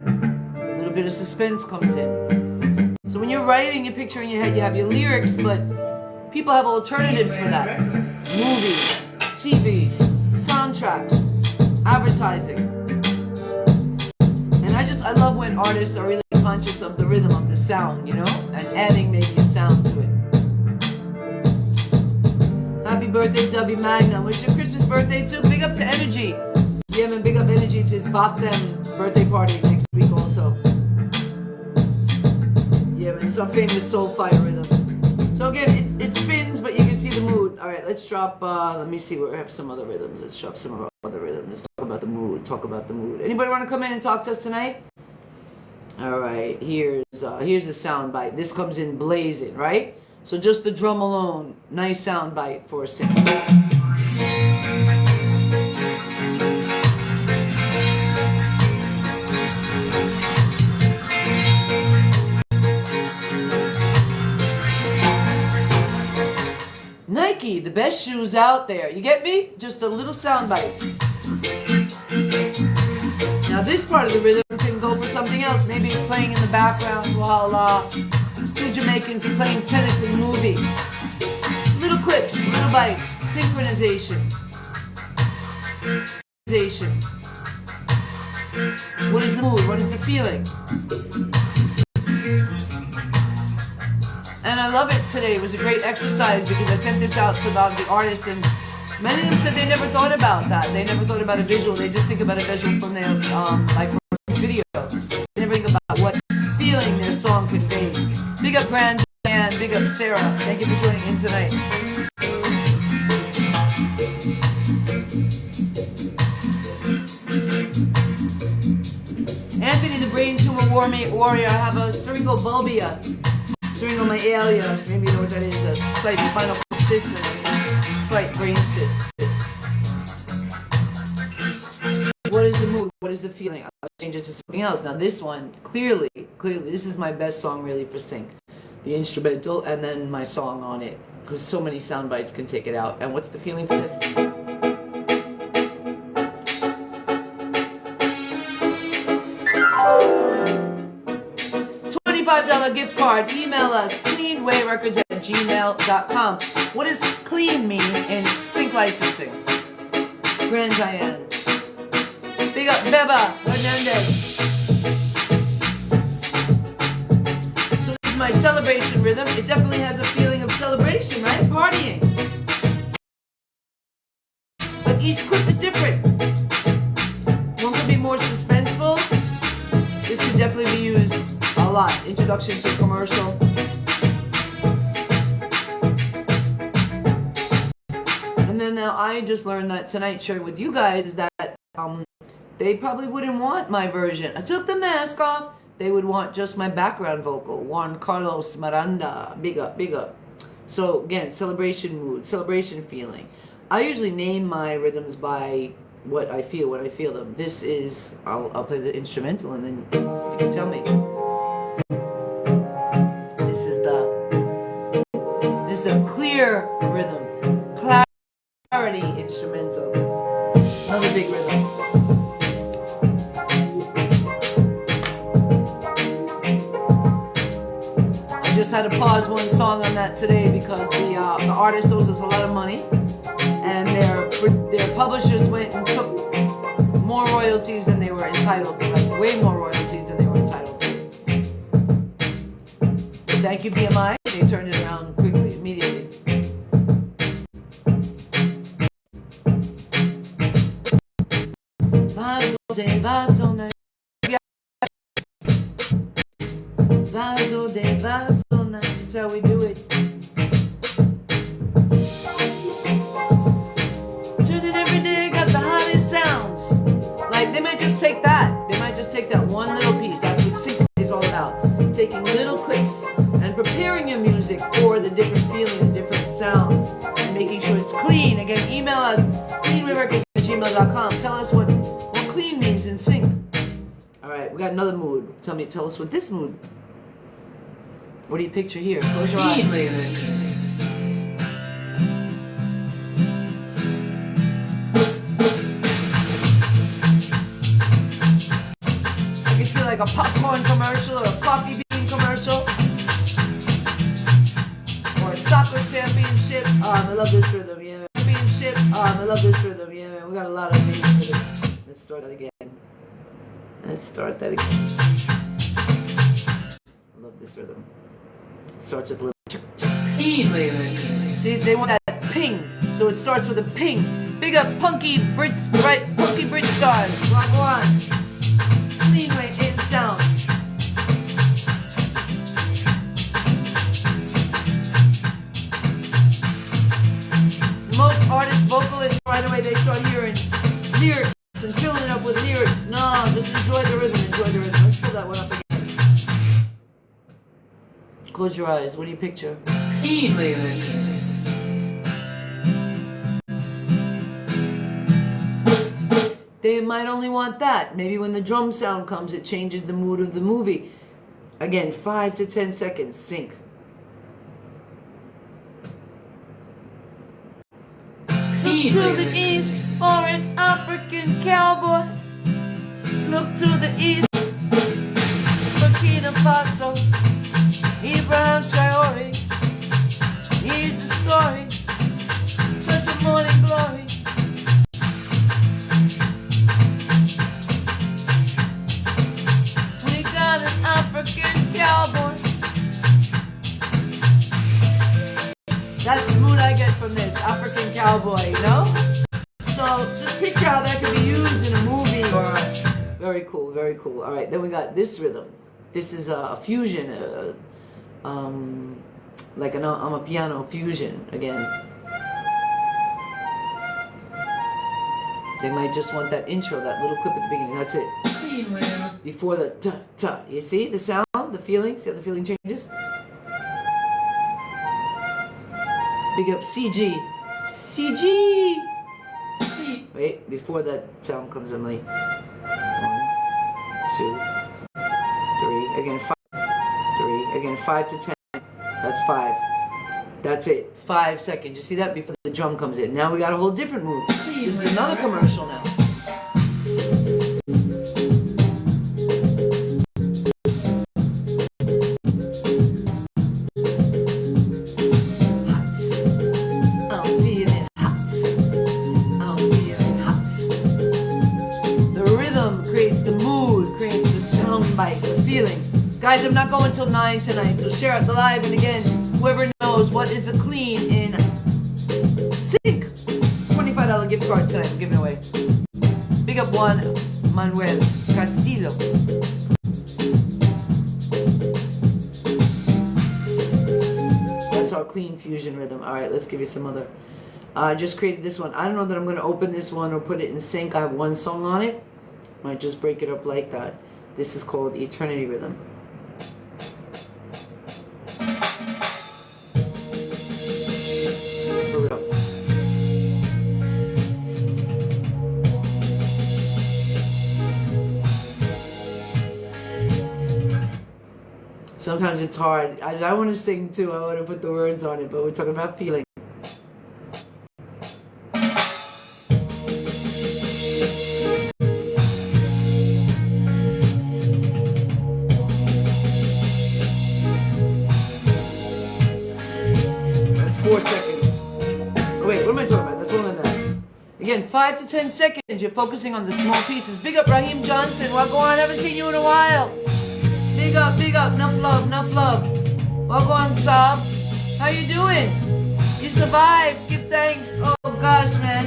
A little bit of suspense comes in. So when you're writing your picture in your head, you have your lyrics, but people have alternatives for that. Movie, TV, soundtracks, advertising. And I love when artists are really conscious of the rhythm of the sound, and adding maybe a sound to it. Happy birthday, W Magnum. Wish your Christmas birthday too. Big up to Energy. Yeah, man, big up Energy to his Baftem birthday party next week also. Yeah, man, it's our famous soul fire rhythm. So again, it spins, but you can see the mood. All right, let's drop, let me see, we have some other rhythms. Let's drop some of our other rhythms. Let's talk about the mood. Anybody want to come in and talk to us tonight? All right, here's a sound bite. This comes in blazing, right? So just the drum alone, nice sound bite for a single. Nike, the best shoes out there. You get me? Just a little sound bite. Now this part of the rhythm can go for something else. Maybe it's playing in the background while two Jamaicans are playing tennis in a movie. Little clips, little bites, synchronization. What is the mood? What is the feeling? And I love it today. It was a great exercise because I sent this out to the artists, and many of them said they never thought about that. They never thought about a visual. They just think about a visual from their video. They never think about what feeling their song conveys. Big up Grand and big up Sarah. Thank you for joining in tonight. warrior, I have a syringobulbia. Syringomyelia, maybe you know what that is, a slight spinal cyst and a slight brain cyst. What is the mood? What is the feeling? I'll change it to something else. Now this one, clearly, this is my best song really for sync. The instrumental and then my song on it. Because so many sound bites can take it out. And what's the feeling for this? $25 gift card. Email us, cleanwayrecords@gmail.com. What does clean mean in sync licensing? Grand Diane. Big up Beba Hernandez. So this is my celebration rhythm. It definitely has a feeling of celebration, right? Partying. But each clip is different. One could be more suspenseful. This could definitely be used a lot. Introduction to commercial. And then now I just learned that tonight sharing with you guys is that they probably wouldn't want my version. I took the mask off. They would want just my background vocal. Juan Carlos Miranda. Big up, big up. So again, celebration mood, celebration feeling. I usually name my rhythms by what I feel when I feel them. This is, I'll play the instrumental and then see if you can tell me. This is a clear rhythm. Clarity instrumental. Another big rhythm. I just had to pause one song on that today because the artist owes us a lot of money, and their publishers went and took more royalties than they were entitled to, like way more royalties than they were entitled to. But thank you, BMI. They turned it around quickly, immediately. Vibes all day, vibes all night. Vibes all day, vibes all night. That's how we do it. Tune in every day, got the hottest sounds. Like they might just take that. They might just take that one little piece. That's what sync is all about. Taking little clips and preparing your music for the different feelings and different sounds and making sure it's clean. Again, email us cleanwayrecords@gmail.com. Tell us what clean means in sync. All right, we got another mood. Tell us what this mood. What do you picture here? Close your eyes. Cleanway Records. I can feel like a popcorn commercial or a coffee bean commercial or a soccer championship. I love this rhythm, yeah. Championship. I love this rhythm, yeah. Man. We got a lot of things for this. Let's start that again. I love this rhythm. It starts with a little. Cleanway Records. See, they want that ping, so it starts with a ping. Big up punky Brits, right? Punky Brit stars. Go on. Cleanway in sound. Most artists, vocalists, right away they start hearing lyrics and filling it up with lyrics. No, just enjoy the rhythm, Let's pull that one up again. Close your eyes. What do you picture? Cleanway Records. They might only want that. Maybe when the drum sound comes, it changes the mood of the movie. Again, 5 to 10 seconds. Sync. Look to the east for an African cowboy. Look to the east. Burkina Faso. Ibrahim Traore. Here's the story. Such a morning glory. We got an African cowboy. That's the mood I get from this African cowboy, you know? So just picture how that could be used in a movie or very cool, very cool. All right, then we got this rhythm. This is a fusion, like an piano fusion again. They might just want that intro, that little clip at the beginning. That's it. Before the ta ta. You see the sound, the feeling? See how the feeling changes? Big up CG. CG! Wait, before that sound comes in, like 1, 2, 3. Again, 5. 3. Again, 5 to 10. That's 5. That's it. 5 seconds. You see that? Before the drum comes in. Now we got a whole different move. This is another commercial now. Guys, I'm not going till 9 tonight, so share it live. And again, whoever knows what is the clean in sync, $25 gift card tonight we're giving away. Big up one, Manuel Castillo. That's our clean fusion rhythm. All right, let's give you some other. I just created this one. I don't know that I'm going to open this one or put it in sync. I have one song on it. Might just break it up like that. This is called Eternity Rhythm. Sometimes it's hard. I want to sing too. I want to put the words on it, but we're talking about feeling. That's 4 seconds. Oh, wait, what am I talking about? That's longer than that. Again, 5 to 10 seconds. You're focusing on the small pieces. Big up Raheem Johnson. Wagwan, haven't seen you in a while. Big up, enough love. Wagwan Saab, how you doing? You survived, give thanks. Oh gosh, man.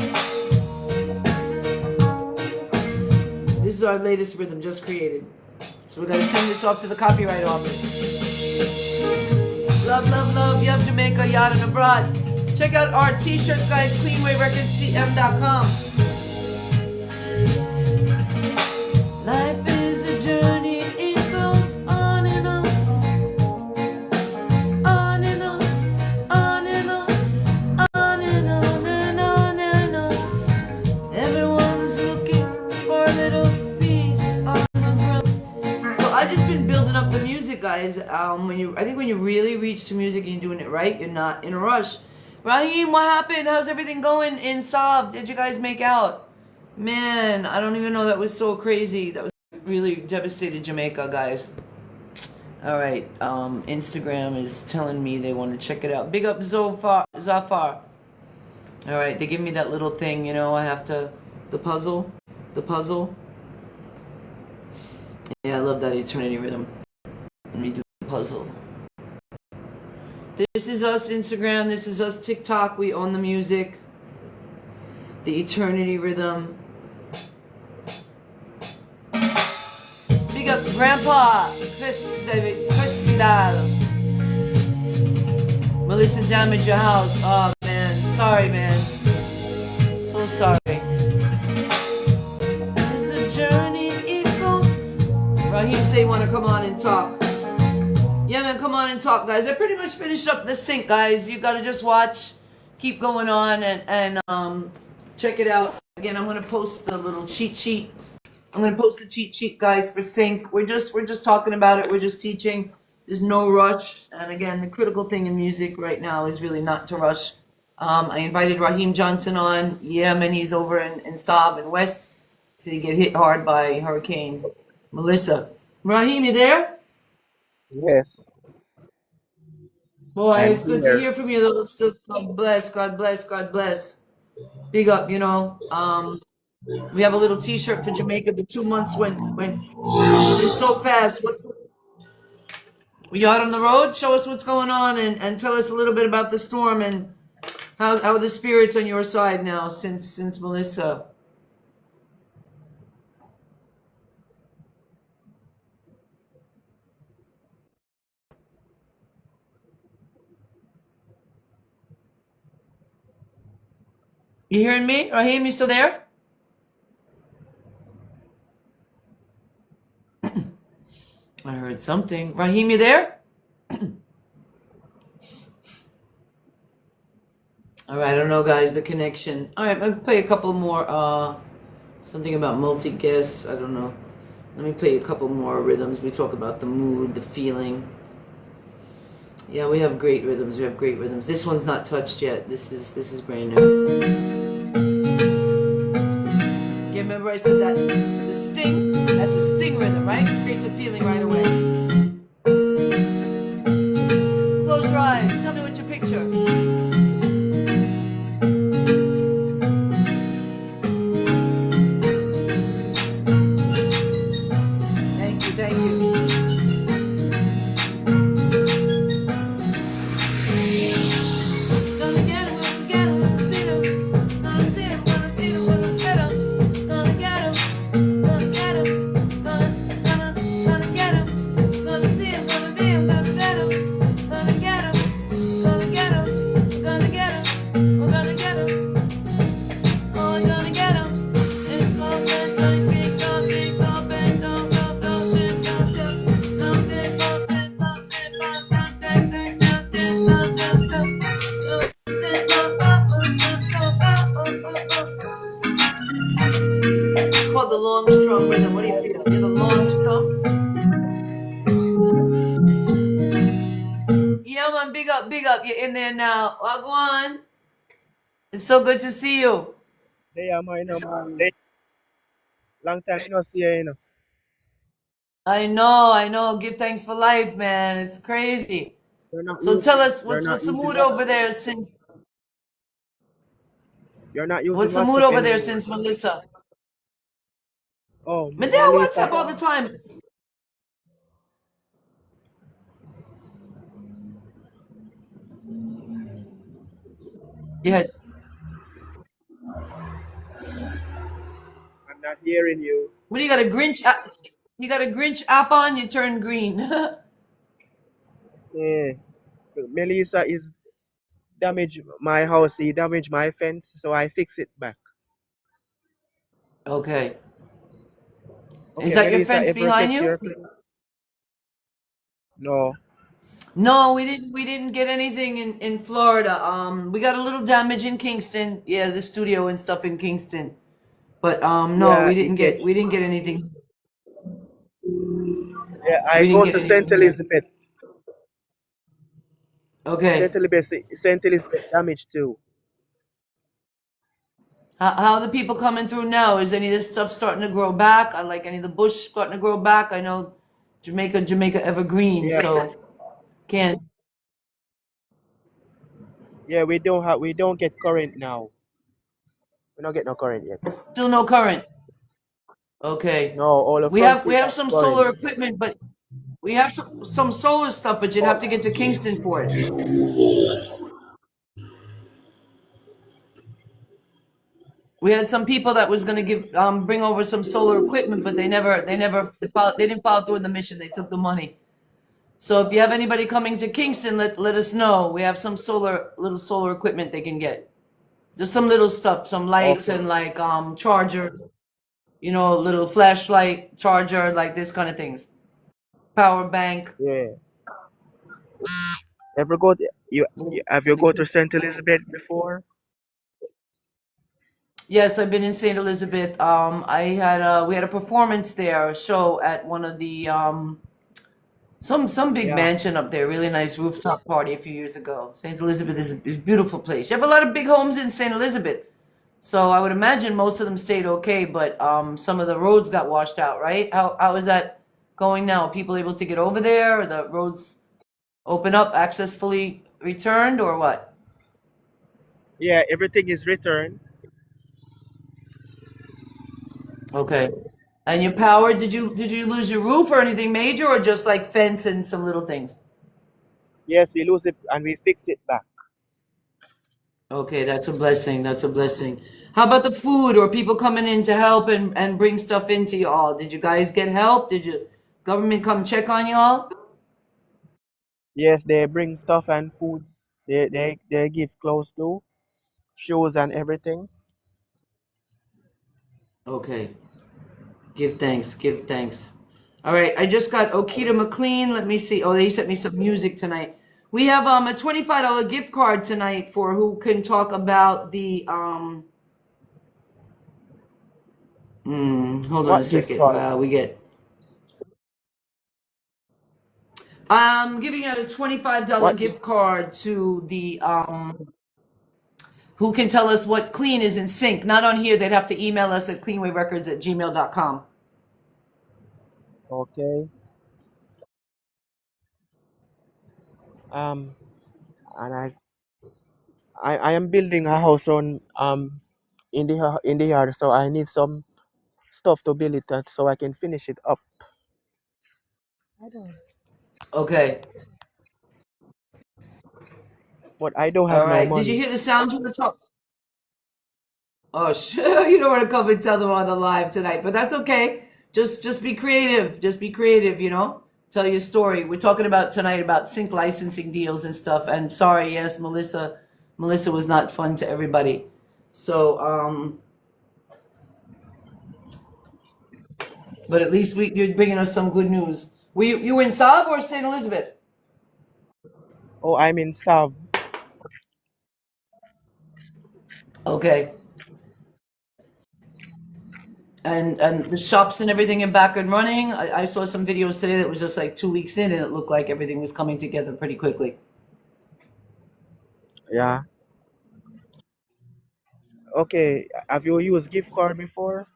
This is our latest rhythm, just created. So we gotta send this off to the copyright office. Love, yup, Jamaica, yacht and abroad. Check out our t-shirts, guys, cleanwayrecordscm.com. Life is a journey. Guys, I think when you really reach to music and you're doing it right, you're not in a rush. Raheem, what happened? How's everything going in Saab? Did you guys make out? Man, I don't even know. That was so crazy. That was really devastated Jamaica, guys. All right, Instagram is telling me they want to check it out. Big up Zafar. All right, they give me that little thing, you know. I have to the puzzle. Yeah, I love that Eternity Rhythm. Let me do the puzzle. This is us Instagram. This is us TikTok. We own the music. The Eternity Rhythm. Big up Grandpa Chris Vidal. Melissa damaged your house. Oh man, sorry man. So sorry. It's a journey equal. Raheem say you want to come on and talk. Yeah, man, come on and talk, guys. I pretty much finished up the sync, guys. You gotta just watch, keep going on, and check it out. Again, I'm gonna post the little cheat sheet. I'm gonna post the cheat sheet, guys, for sync. We're just talking about it. We're just teaching. There's no rush. And again, the critical thing in music right now is really not to rush. I invited Raheem Johnson on. Yeah, man, he's over in Saab and West to get hit hard by Hurricane Melissa. Raheem, you there? Yes, Boy, I'm it's good to here. hear from you though. Still, God bless, God bless, God bless. Big up, you know. We have a little T-shirt for Jamaica. The 2 months went so fast. Were you out on the road? Show us what's going on and tell us a little bit about the storm and how are the spirits on your side now since Melissa. You hearing me? Raheem, you still there? I heard something. Raheem, you there? All right, I don't know, guys, the connection. All right, I'll play a couple more. Something about multi guests. I don't know. Let me play a couple more rhythms. We talk about the mood, the feeling. Yeah, we have great rhythms. We have great rhythms. This one's not touched yet. This is brand new. Yeah, remember I said that the sting. That's a sting rhythm, right? Creates a feeling right away. Close your eyes. Tell me what you picture. Thank you, thank you. Gonna get 'em, gonna get 'em, see 'em. Gonna see 'em, gonna feel 'em, gonna get 'em. Gonna get 'em, gonna get 'em. Gonna get 'em. Gonna see 'em, gonna be 'em, gonna get 'em. Gonna get 'em, gonna get 'em. Gonna get 'em, we're gonna get 'em. Oh, we're gonna get 'em. It's all been done, big up, it's all been done, done, done, done, done, done, done, done, done, done, it's called the long strum rhythm. What do you feel? You're the long strum? Yeah, man, big up, big up. You're in there now. Wagwan. It's so good to see you. Hey, man. Long time no see you. I know. Give thanks for life, man. It's crazy. You're not So tell using. us You're not what's the using mood what? over there since You're not using what's the mood WhatsApp over there anymore. since Melissa? Oh, But they have Melissa. WhatsApp all the time. Yeah. I'm not hearing you. What do you got a Grinch app? You got a Grinch app on, you turn green. Yeah. Melissa is damaged my house. He damaged my fence, so I fix it back. Okay. Is Okay, that your Melissa, fence ever behind text you? your? No. No, we didn't get anything in Florida. We got a little damage in Kingston. Yeah, the studio and stuff in Kingston. But no, Yeah, it catch. we didn't get anything. Yeah, I We didn't go get to Saint anything here. Elizabeth. Okay. Saint Elizabeth damaged too. How are the people coming through now? Is any of this stuff starting to grow back? I like any of the bush starting to grow back. I know Jamaica evergreen, Yeah, so can't yeah. We don't get current now. We don't get no current yet. still no current. Okay. No, all the We front have street have some current. solar equipment, but we have some solar stuff, but you'd have to get to Kingston for it. We had some people that was gonna give bring over some solar equipment, but they didn't follow through with the mission. They took the money. So if you have anybody coming to Kingston, let us know. We have some little solar equipment they can get. Just some little stuff, some lights Okay. and like charger, little flashlight, charger, like this kind of things. Power bank. Yeah. Ever go to, you have you go to Saint Elizabeth before? Yes, I've been in St. Elizabeth. We had a performance there, a show at one of the some big Yeah. mansion up there, really nice rooftop party a few years ago. St. Elizabeth is a beautiful place. You have a lot of big homes in St. Elizabeth. So I would imagine most of them stayed okay, but some of the roads got washed out, right? How is that going now? Are people able to get over there? Are the roads open up, access fully returned, or what? Yeah, everything is returned. Okay. And your power, did you lose your roof or anything major, or just like fence and some little things? Yes, we lose it and we fix it back. Okay, that's a blessing. That's a blessing. How about the food or people coming in to help and bring stuff into y'all? Did you guys get help? Did you government come check on y'all? Yes, they bring stuff and foods. They give clothes too, shoes and everything. Okay. Give thanks. Give thanks. All right, I just got Okita McLean. Let me see. Oh, they sent me some music tonight. We have a $25 gift card tonight for who can talk about the hold on a What gift second. card? We get I'm giving out a $25 What gift? gift card to the who can tell us what clean is in sync. Not on here. They'd have to email us at cleanwayrecords@gmail.com. Okay. Um, and I am building a house on in the yard, so I need some stuff to build it so I can finish it up. I don't. Okay. But I don't All have no right. Did you money. hear the sounds we were talking? Oh, you don't want to come and tell them on the live tonight, but that's okay. Just be creative. Just be creative, you know? Tell your story. We're talking about tonight about sync licensing deals and stuff. And sorry, yes, Melissa was not fun to everybody. So, but at least you're bringing us some good news. You were in Sav or St. Elizabeth? Oh, I'm in Sav. Okay. And the shops and everything are back and running. I saw some videos today that was just like 2 weeks in, and it looked like everything was coming together pretty quickly. Yeah. Okay. Have you used gift card before?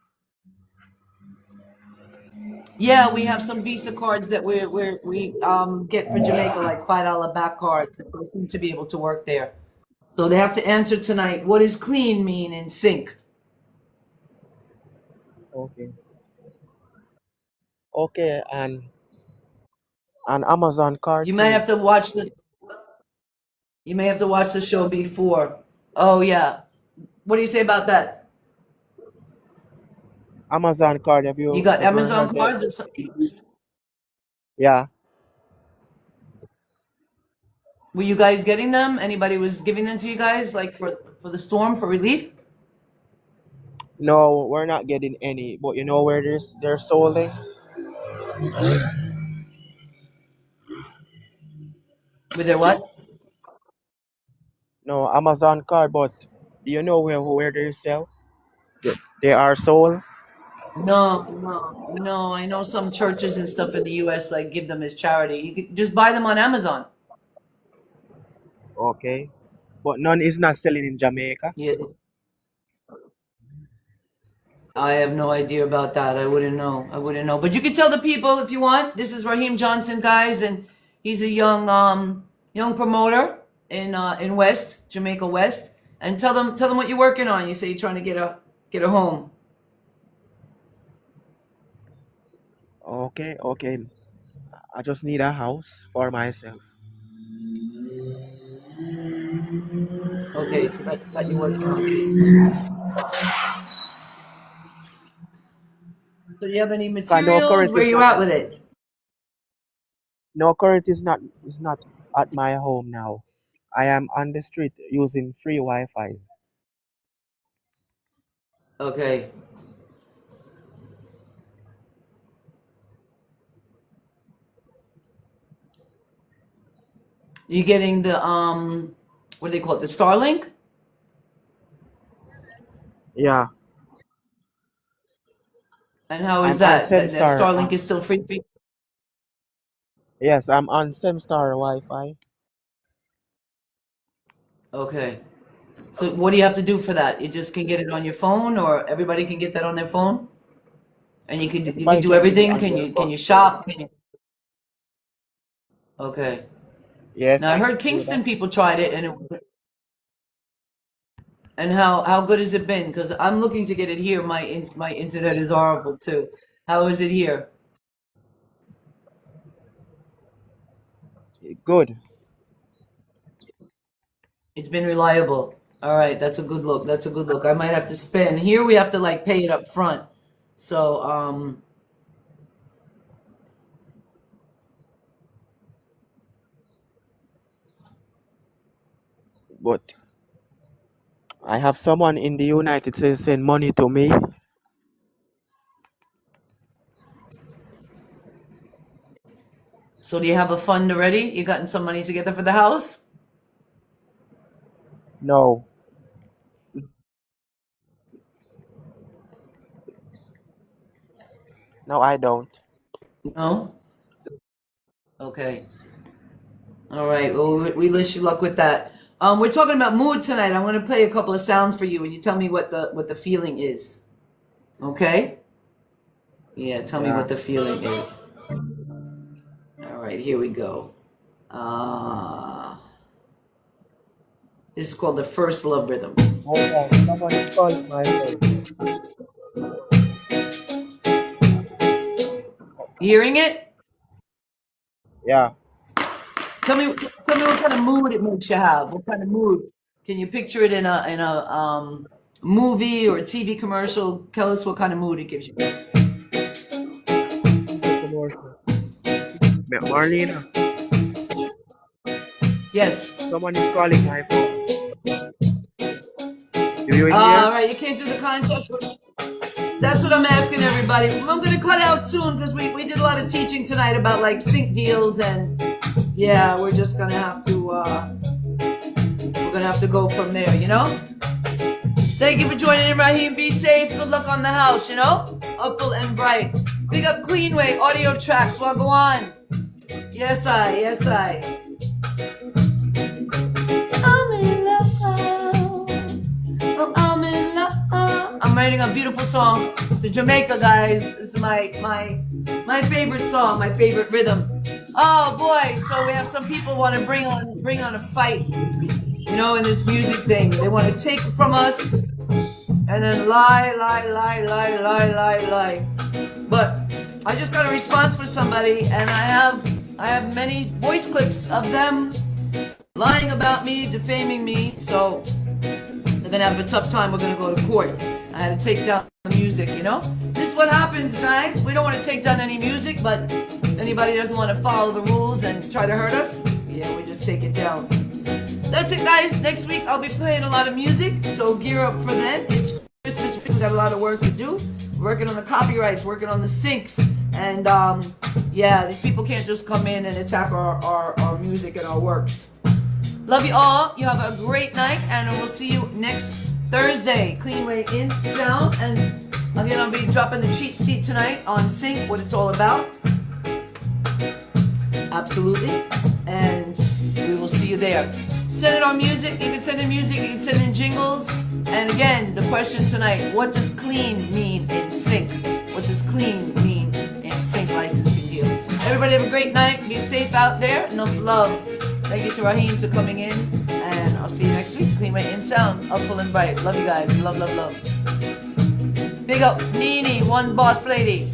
Yeah, we have some Visa cards that we get for Jamaica, like $5 back cards that they seem to be able to work there. So they have to answer tonight. What does clean mean in sync? Okay. Okay. And an Amazon card You may too. have to watch the you may have to watch the show before. Oh yeah. What do you say about that? Amazon card. Have You you got ever Amazon heard that? cards or something? Yeah. Were you guys getting them? Anybody was giving them to you guys, like for the storm for relief? No, we're not getting any. But you know where they're sold? With their what? No, Amazon card. But do you know where they sell? They are sold. No. I know some churches and stuff in the US like give them as charity. You could just buy them on Amazon. Okay. But none is not selling in Jamaica. Yeah. I have no idea about that. I wouldn't know. I wouldn't know. But you can tell the people if you want. This is Raheem Johnson, guys, and he's a young promoter in West, Jamaica West. And tell them what you're working on. You say you're trying to get a home. Okay, okay. I just need a house for myself. Okay, so that you're working on. So do you have any No materials? current Where is you not at with it? no current is not at my home now. I am on the street using free Wi-Fi's. Okay. You getting the what do they call it? The Starlink? Yeah, And how is I'm on that? That Semstar. Starlink is still free for you? Yes, I'm on Semstar Wi-Fi. Okay. So what do you have to do for that? You just can get it on your phone, or everybody can get that on their phone, and you can Everybody do can get it everything. on their Can phone. you shop? Can you? Okay. Yes, Now I I heard can do that. Kingston people tried it, and how good has it been? Because I'm looking to get it here. My internet is horrible too. How is it here? Good. It's been reliable. All right, that's a good look. That's a good look. I might have to spend. Here we have to like pay it up front. So But I have someone in the United States send money to me. So do you have a fund already? You gotten some money together for the house? No, no, I don't. No? Okay. All right. Well, we wish you luck with that. We're talking about mood tonight. I'm going to play a couple of sounds for you, and you tell me what the feeling is. Okay? Yeah, tell me Yeah. what the feeling is. All right, here we go. This is called the first love rhythm. Hold on. Someone is calling my phone. You hearing it? Yeah. Tell me what kind of mood it makes you have. What kind of mood? Can you picture it in a movie or a TV commercial? Tell us what kind of mood it gives you. The commercial. Marlena, Yes. someone is calling my phone. Do you All hear? right, you can't do the contest. That's what I'm asking everybody. I'm gonna cut out soon because we did a lot of teaching tonight about like sync deals, and yeah, we're just gonna have to go from there, you know? Thank you for joining in, Raheem. Be safe. Good luck on the house, you know? Upful and bright. Big up Cleanway audio tracks. Well, go on. Yes, I. I'm in love. Oh, I'm in love. I'm writing a beautiful song to Jamaica, guys. This is my favorite song, my favorite rhythm. Oh boy! So we have some people want to bring on a fight, you know, in this music thing. They want to take it from us and then lie. But I just got a response for somebody, and I have many voice clips of them lying about me, defaming me. So they're gonna have a tough time. We're gonna go to court. I had to take down the music, you know? This is what happens, guys. We don't want to take down any music, but anybody doesn't want to follow the rules and try to hurt us, yeah, we just take it down. That's it, guys. Next week I'll be playing a lot of music, so gear up for then. It's Christmas week. We got a lot of work to do. Working on the copyrights, working on the syncs, and yeah, these people can't just come in and attack our music and our works. Love you all. You have a great night, and we'll see you next Thursday. Cleanway in sound, and again, I'll be dropping the cheat sheet tonight on sync, what it's all about. Absolutely, and we will see you there. Send in our music. You can send in music. You can send in jingles. And again, the question tonight: what does clean mean in sync? What does clean mean in sync licensing deal? Everybody have a great night. Be safe out there. Enough love. Thank you to Raheem for coming in, and I'll see you next week. Cleanway in sound, upful and bright. Love you guys. Love. Big up Nene, one boss lady.